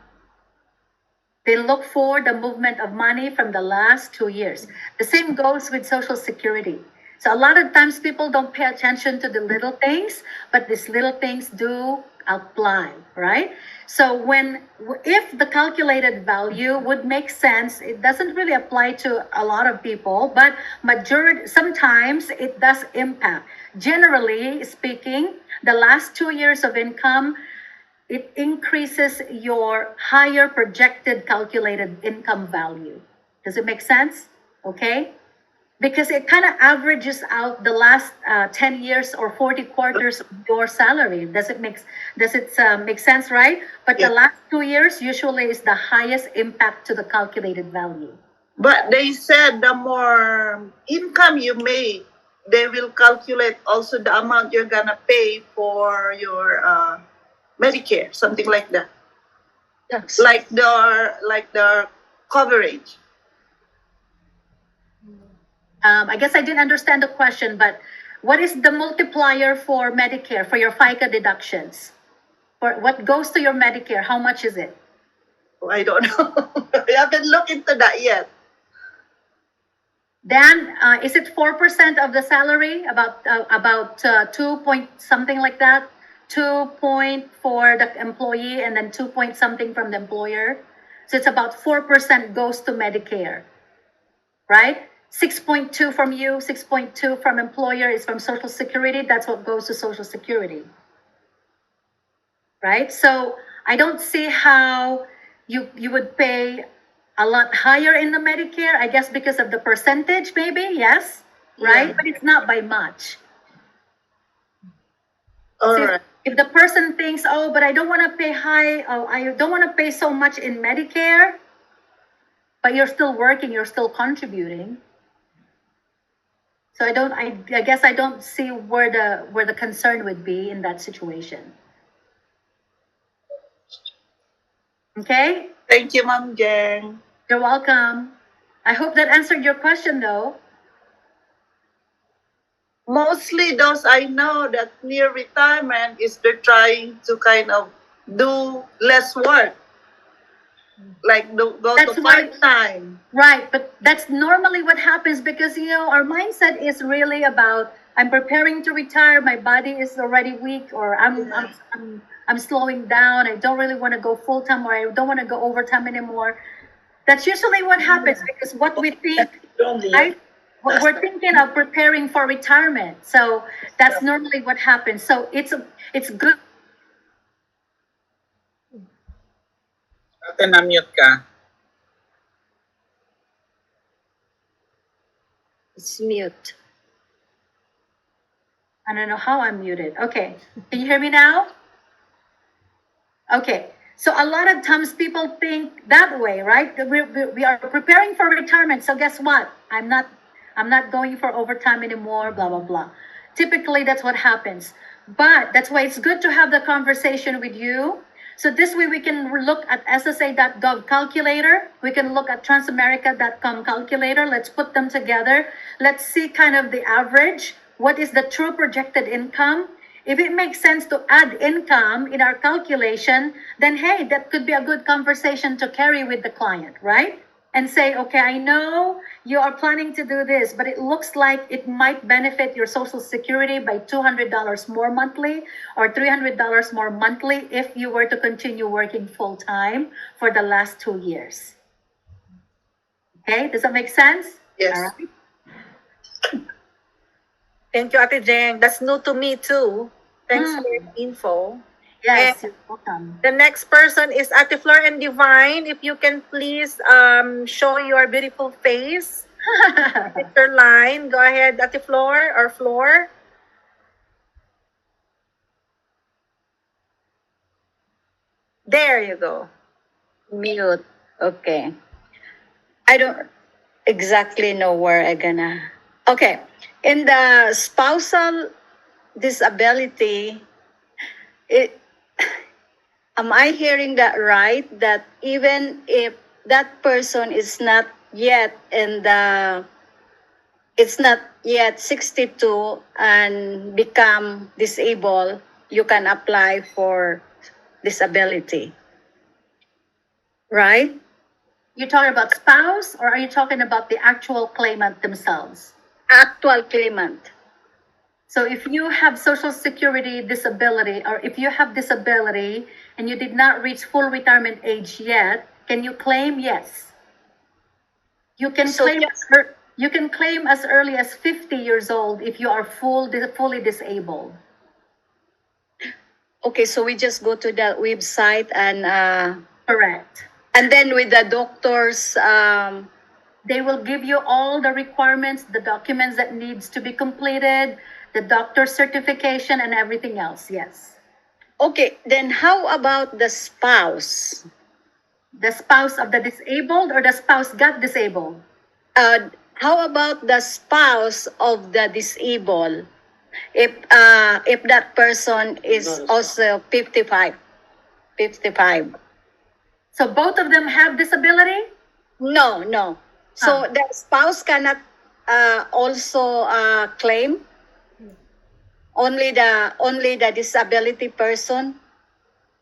They look for the movement of money from the last 2 years. The same goes with Social Security. So a lot of times people don't pay attention to the little things, but these little things do apply, right? So if the calculated value would make sense, it doesn't really apply to a lot of people, but sometimes it does impact. Generally speaking, the last 2 years of income, it increases your higher projected calculated income value. Does it make sense? Okay? Because it kind of averages out the last 10 years or 40 quarters of your salary. Does it make sense, right? But the last 2 years usually is the highest impact to the calculated value. But they said the more income you make, they will calculate also the amount you're gonna pay for your Medicare, something like that. Yes. Like the coverage. I guess I didn't understand the question, but what is the multiplier for Medicare, for your FICA deductions? For what goes to your Medicare, how much is it? I don't know. I haven't looked into that yet. Dan, is it 4% of the salary? About 2 point something like that? 2 point for the employee and then 2 point something from the employer. So it's about 4% goes to Medicare, right? 6.2 from you, 6.2 from employer is from Social Security. That's what goes to Social Security. right? So I don't see how you would pay a lot higher in the Medicare. I guess because of the percentage, maybe, yes, right? Yeah. But it's not by much. All So right. if the person thinks, oh, but I don't want to pay high, oh, I don't want to pay so much in Medicare, but you're still working, you're still contributing. So I guess I don't see where the concern would be in that situation. Okay? Thank you, Ma'am Jeng. You're welcome. I hope that answered your question though. Mostly those I know that near retirement is they're trying to kind of do less work, like go That's to why- part time. Right, but that's normally what happens because our mindset is really about I'm preparing to retire, my body is already weak, or I'm slowing down, I don't really want to go full time, or I don't want to go overtime anymore. That's usually what happens because what we think, right? What we're thinking of preparing for retirement. So that's normally what happens. So it's good. Ate, na-mute ka. It's mute. I don't know how I'm muted. Okay. Can you hear me now? Okay. So a lot of times people think that way, right? That we are preparing for retirement. So guess what? I'm not going for overtime anymore, blah, blah, blah. Typically, that's what happens. But that's why it's good to have the conversation with you. So this way we can look at SSA.gov calculator. We can look at Transamerica.com calculator. Let's put them together. Let's see kind of the average. What is the true projected income? If it makes sense to add income in our calculation, then hey, that could be a good conversation to carry with the client, right? And say, okay, I know you are planning to do this, but it looks like it might benefit your Social Security by $200 more monthly or $300 more monthly if you were to continue working full time for the last 2 years. Okay, does that make sense? Yes. All right. Thank you, Ate Jeng. That's new to me too. Thanks for your info. Yes, you're welcome. The next person is Ate Flor and Divine. If you can please show your beautiful face. Picture line. Go ahead, Ate Flor or Flor. There you go. Mute. Okay. I don't exactly know where I'm gonna. Okay. In the spousal disability, it am I hearing that right? That even if that person is not yet in the it's not yet 62 and become disabled, you can apply for disability. Right? You're talking about spouse or are you talking about the actual claimant themselves? Actual claimant. So if you have Social Security disability or if you have disability and you did not reach full retirement age yet, can you claim? Yes. You can So claim yes. you can claim as early as 50 years old if you are fully disabled. Okay, so we just go to the website Correct. and then with the doctors, They will give you all the requirements, the documents that needs to be completed, the doctor's certification and everything else. Yes. okay, then how about the spouse? The spouse of the disabled or the spouse got disabled? How about the spouse of the disabled? If that person is also 55. So both of them have disability? No. So the spouse cannot also claim only the disability person.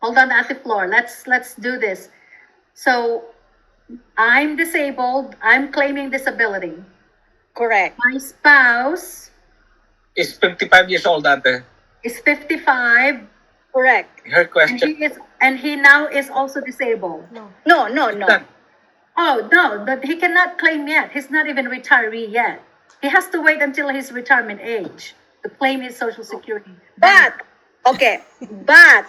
Hold on, Ate Flor. Let's do this. So I'm disabled. I'm claiming disability. Correct. My spouse Is 55 years old, ate. is 55 Correct. Her and question. he now is also disabled. No. Oh no, but he cannot claim yet. He's not even retiree yet. He has to wait until his retirement age to claim his Social Security. But okay, but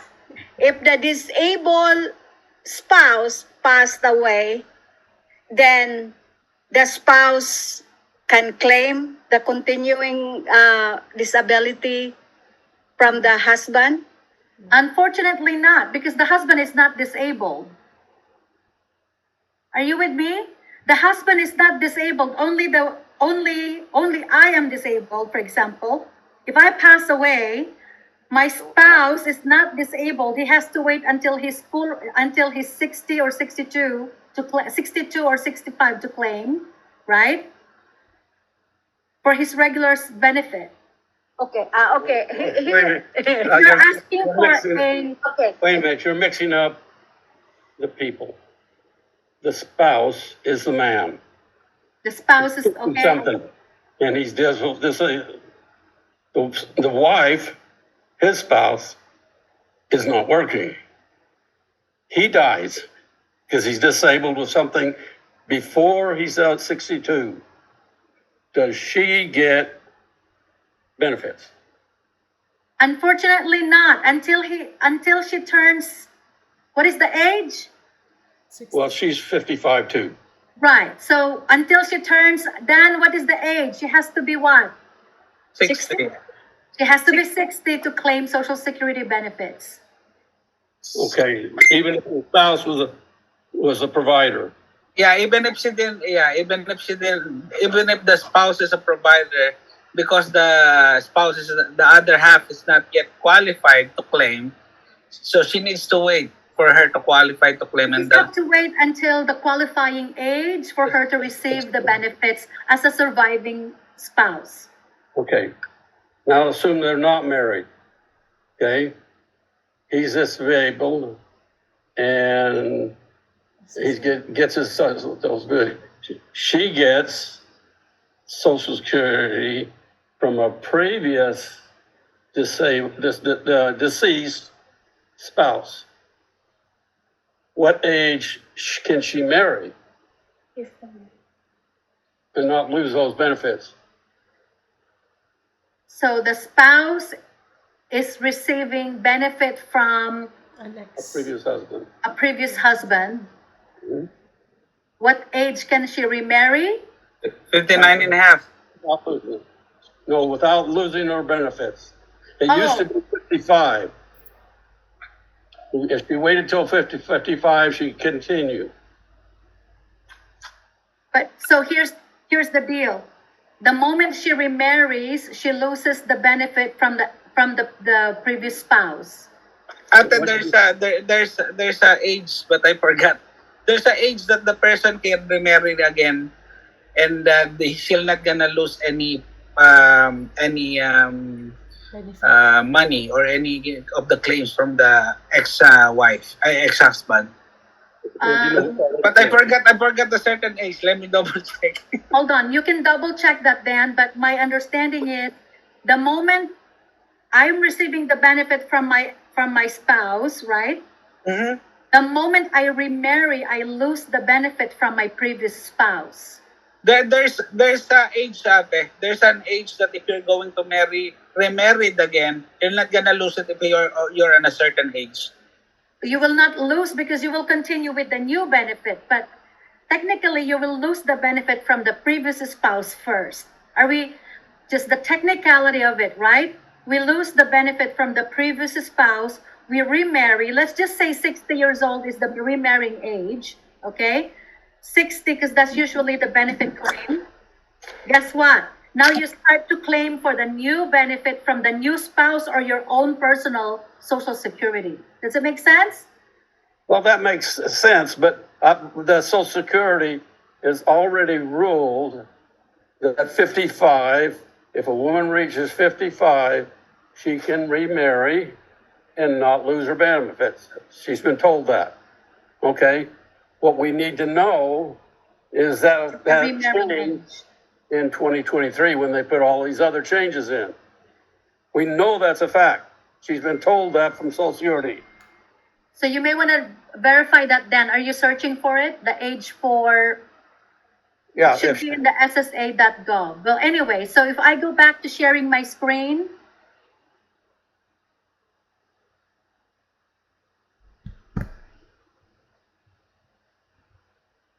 if the disabled spouse passed away, then the spouse can claim the continuing disability from the husband? Unfortunately not, because the husband is not disabled. Are you with me? The husband is not disabled. Only I am disabled, for example. If I pass away, my spouse is not disabled. He has to wait until he's 60 or 62 62 or 65 to claim, right? For his regular benefit. Okay, okay. Wait a minute. You're asking for a Okay. Wait a minute, you're mixing up the people. The spouse is the man. the spouse is okay. Something. And he's disabled. The wife, his spouse, is not working. He dies because he's disabled with something before he's out 62. Does she get benefits? Unfortunately not until she turns, what is the age? Well, she's 55 too. Right. So until she turns, then what is the age? She has to be what? 60. She has to be 60 to claim Social Security benefits. Okay, even if the spouse was a provider. Yeah, even if the spouse is a provider, because the spouse is the other half is not yet qualified to claim, so she needs to wait for her to qualify to claim, She's and got to wait until the qualifying age for her to receive the benefits as a surviving spouse. Okay, now assume they're not married. Okay, he's disabled, and gets his those good. She gets Social Security from a previous deceased spouse. What age can she marry and not lose those benefits? So the spouse is receiving benefit from A previous husband. a previous husband. Mhm. What age can she remarry? 59 and a half. No, without losing her benefits. It used to be 55. If she waited till 55, she'd continue. But so here's the deal. The moment she remarries, she loses the benefit from the previous spouse. There's a age, but I forgot. There's a age that the person can remarry again, and she'll not gonna lose any money or any of the claims from the ex-husband. But I forgot the certain age. Let me double check. Hold on, you can double check that, Dan. But my understanding is, the moment I'm receiving the benefit from my spouse, right? Mm-hmm. The moment I remarry, I lose the benefit from my previous spouse. There's a age, ate. There's an age that if you're going to remarried again, you're not gonna lose it if you're on a certain age. You will not lose because you will continue with the new benefit, but technically you will lose the benefit from the previous spouse first. Are we just the technicality of it, right? We lose the benefit from the previous spouse, we remarry. Let's just say 60 years old is the remarrying age, okay? 60, because that's usually the benefit claim. Guess what? Now you start to claim for the new benefit from the new spouse or your own personal Social Security. Does it make sense? Well, that makes sense, but the Social Security is already ruled that 55, if a woman reaches 55, she can remarry and not lose her benefits. She's been told that. Okay? What we need to know is that changed in 2023 when they put all these other changes in. We know that's a fact. She's been told that from Social Security. So you may want to verify that then. Are you searching for it? The age for Yeah. should be in the ssa.gov. Well, anyway, so if I go back to sharing my screen,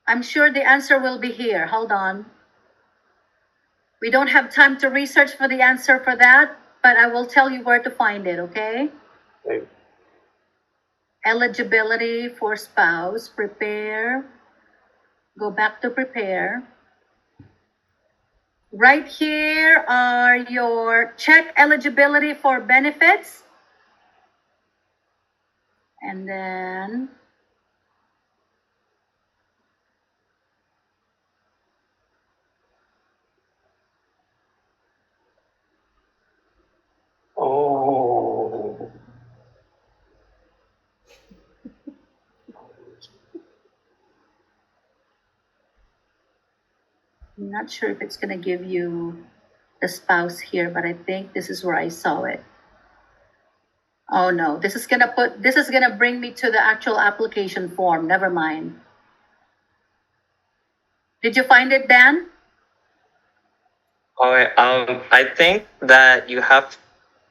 I'm sure the answer will be here. Hold on. We don't have time to research for the answer for that, but I will tell you where to find it, okay? Okay. Eligibility for spouse, prepare. Go back to prepare. Right here are your check eligibility for benefits. And then Oh. I'm not sure if it's going to give you the spouse here, but I think this is where I saw it. Oh no, this is going to bring me to the actual application form. Never mind. Did you find it, Dan? Oh, I think that you have,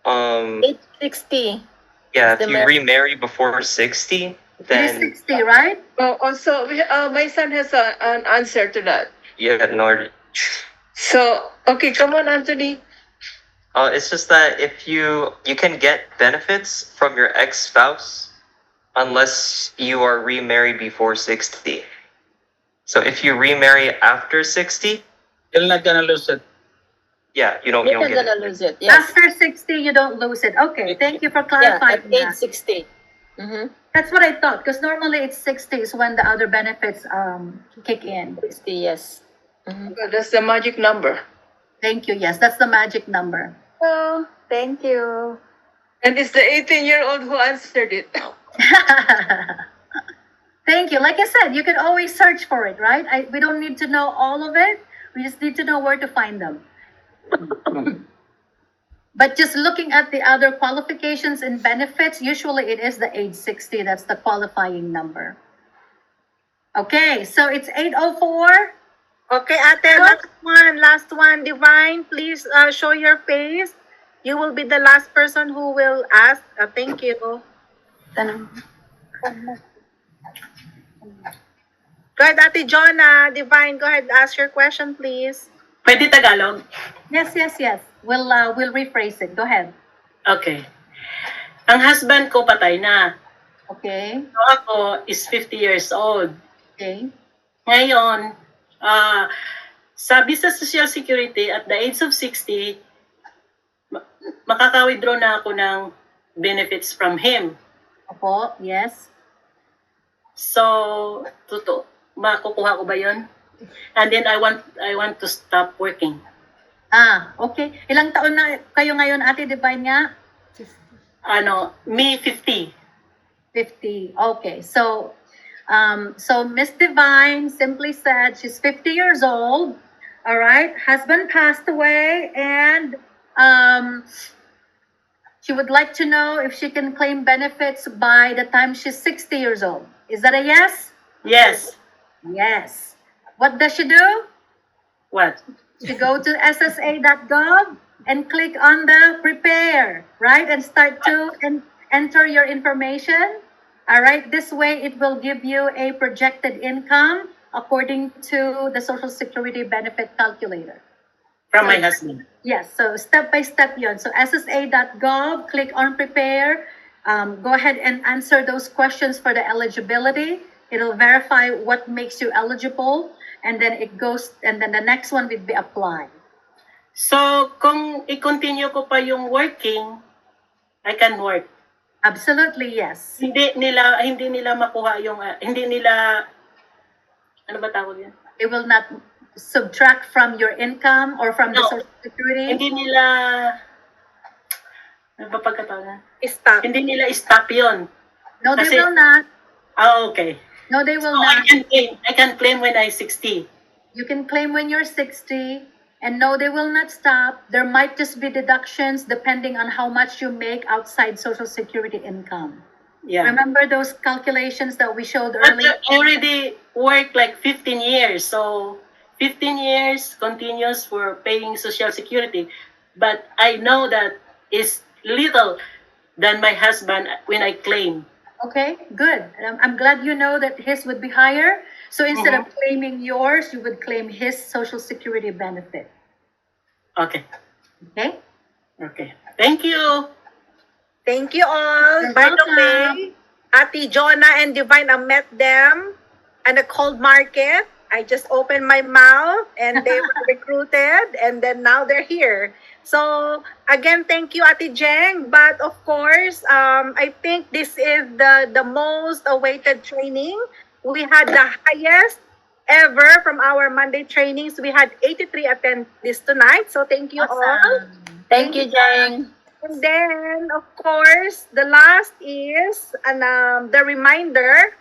860. yeah, The if you mer- remarry before 60, It is then 60, right? Oh, also, my son has an answer to that. yeah, no, So, okay, come on, Anthony. it's just that if you can get benefits from your ex-spouse unless you are remarried before 60. So if you remarry after 60, You're not gonna lose it. yeah, you don't You're not get gonna it. lose it. Yes. After 60, you don't lose it. Okay, thank you for Yeah, clarifying at age that. 60. Mm-hmm. That's what I thought, because normally it's 60 is when the other benefits kick in. 60, yes. Mm-hmm. Well, that's the magic number. Thank you. Yes, that's the magic number. Oh, thank you. And it's the 18-year-old who answered it. Thank you. Like I said, you can always search for it, right? We don't need to know all of it. We just need to know where to find them. But just looking at the other qualifications and benefits, usually it is the age 60. That's the qualifying number. Okay, so it's 8:04. Okay, ate, last one. Divine, please show your face. You will be the last person who will ask. Thank you. Go ahead, Ate Jonah. Divine, go ahead, ask your question, please. Pwede Tagalog? Yes. We'll rephrase it. Go ahead. Okay. Ang husband ko patay na. Okay. So ako is 50 years old. Okay. Ngayon, sabi sa Social Security at the age of 60, makaka-withdraw na ako ng benefits from him. Opo, yes. So, makukuha ko ba yun? And then I want to stop working. Okay. Ilang taon na kayo ngayon, Ate Divine nga? Me 50. 50. Okay. So Miss Divine simply said she's 50 years old. All right. Husband passed away, and she would like to know if she can claim benefits by the time she's 60 years old. Is that a yes? Yes. Yes. What does she do? What? She go to ssa.gov and click on the prepare, right? And start to enter your information. All right. This way, it will give you a projected income according to the Social Security benefit calculator. From my husband. Yes. So step by step yon. So ssa.gov, click on prepare. Go ahead and answer those questions for the eligibility. It'll verify what makes you eligible, and then it goes, and then the next one would be apply. So, kung i-continue ko pa yung working, I can work. Absolutely, yes. Hindi nila makuha yung hindi nila ano ba tawag yan? It will not subtract from your income or from the No. Social Security. Hindi nila ano ba pagkatawag? Stop. Hindi nila stop 'yon. No, they Kasi- will not. Okay. No, they will So not. I can claim when I'm 60. You can claim when you're 60, and no, they will not stop. There might just be deductions depending on how much you make outside Social Security income. Yeah. Remember those calculations that we showed But earlier? I already worked like 15 years. So 15 years continuous for paying Social Security. But I know that is little than my husband when I claim. Okay, good. I'm glad you know that his would be higher. So instead of claiming yours, you would claim his Social Security benefit. Okay. Okay? Okay. Thank you. Thank you all. You're By the welcome. way, Ate Jonah and Divine, I met them at a cold market. I just opened my mouth and they were recruited and then now they're here. So again, thank you, Ate Jeng. But of course, I think this is the most awaited training. We had the highest ever from our Monday trainings. We had 83 attendees tonight. So thank you all. Awesome. Thank you, Jeng. And then, of course, the last is the reminder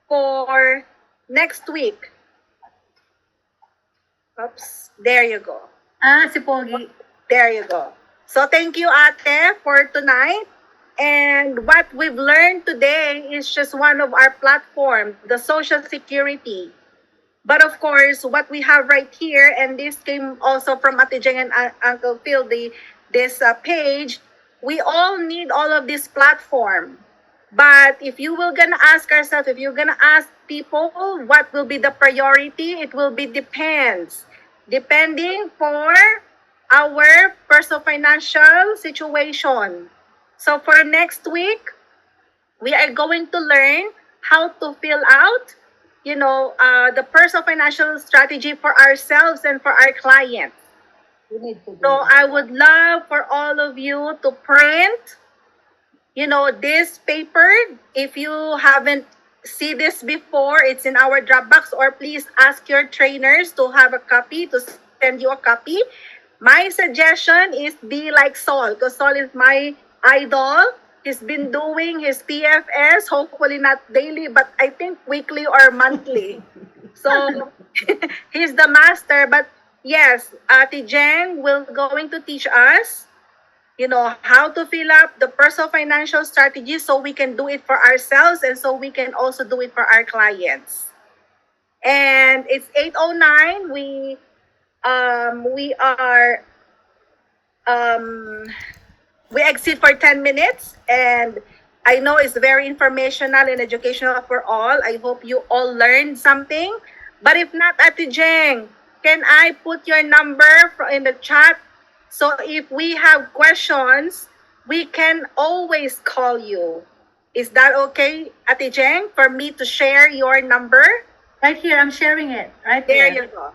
for next week. Oops, there you go. Si Pogi. There you go. So thank you, Ate, for tonight. And what we've learned today is just one of our platforms, the Social Security. But of course, what we have right here, and this came also from Ate Jeng and Uncle Phil, this page, we all need all of this platform. But if you will gonna ask ourselves, if you're gonna ask people what will be the priority, it will be depending for our personal financial situation. So for next week, we are going to learn how to fill out, the personal financial strategy for ourselves and for our clients. You need to do So I would love for all of you to print, this paper. If you haven't see this before, it's in our Dropbox, or please ask your trainers to have a copy, to send you a copy. My suggestion is be like Sol, because Sol is my idol. He's been doing his PFS, hopefully not daily, but I think weekly or monthly. So he's the master. But yes, Ate Jeng will going to teach us, how to fill up the personal financial strategy so we can do it for ourselves and so we can also do it for our clients. And it's 8:09. We exit for 10 minutes, and I know it's very informational and educational for all. I hope you all learned something. But if not, Ate Jeng, can I put your number in the chat? So if we have questions, we can always call you. Is that okay, Ate Jeng, for me to share your number? Right here, I'm sharing it. Right There there. you go.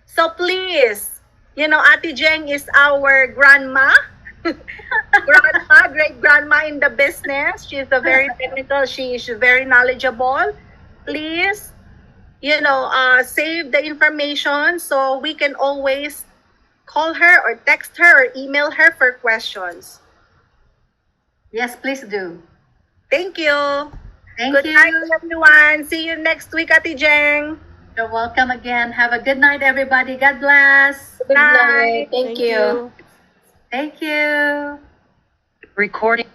So please, Ate Jeng is our grandma. Great grandma in the business. She's a very technical. She is very knowledgeable. Please, save the information so we can always call her or text her or email her for questions. Yes, please do. Thank you. Thank Good you. night, everyone. See you next week, Ate Jeng. You're welcome again. Have a good night, everybody. God bless. Good night. Thank you. Thank you. Recording.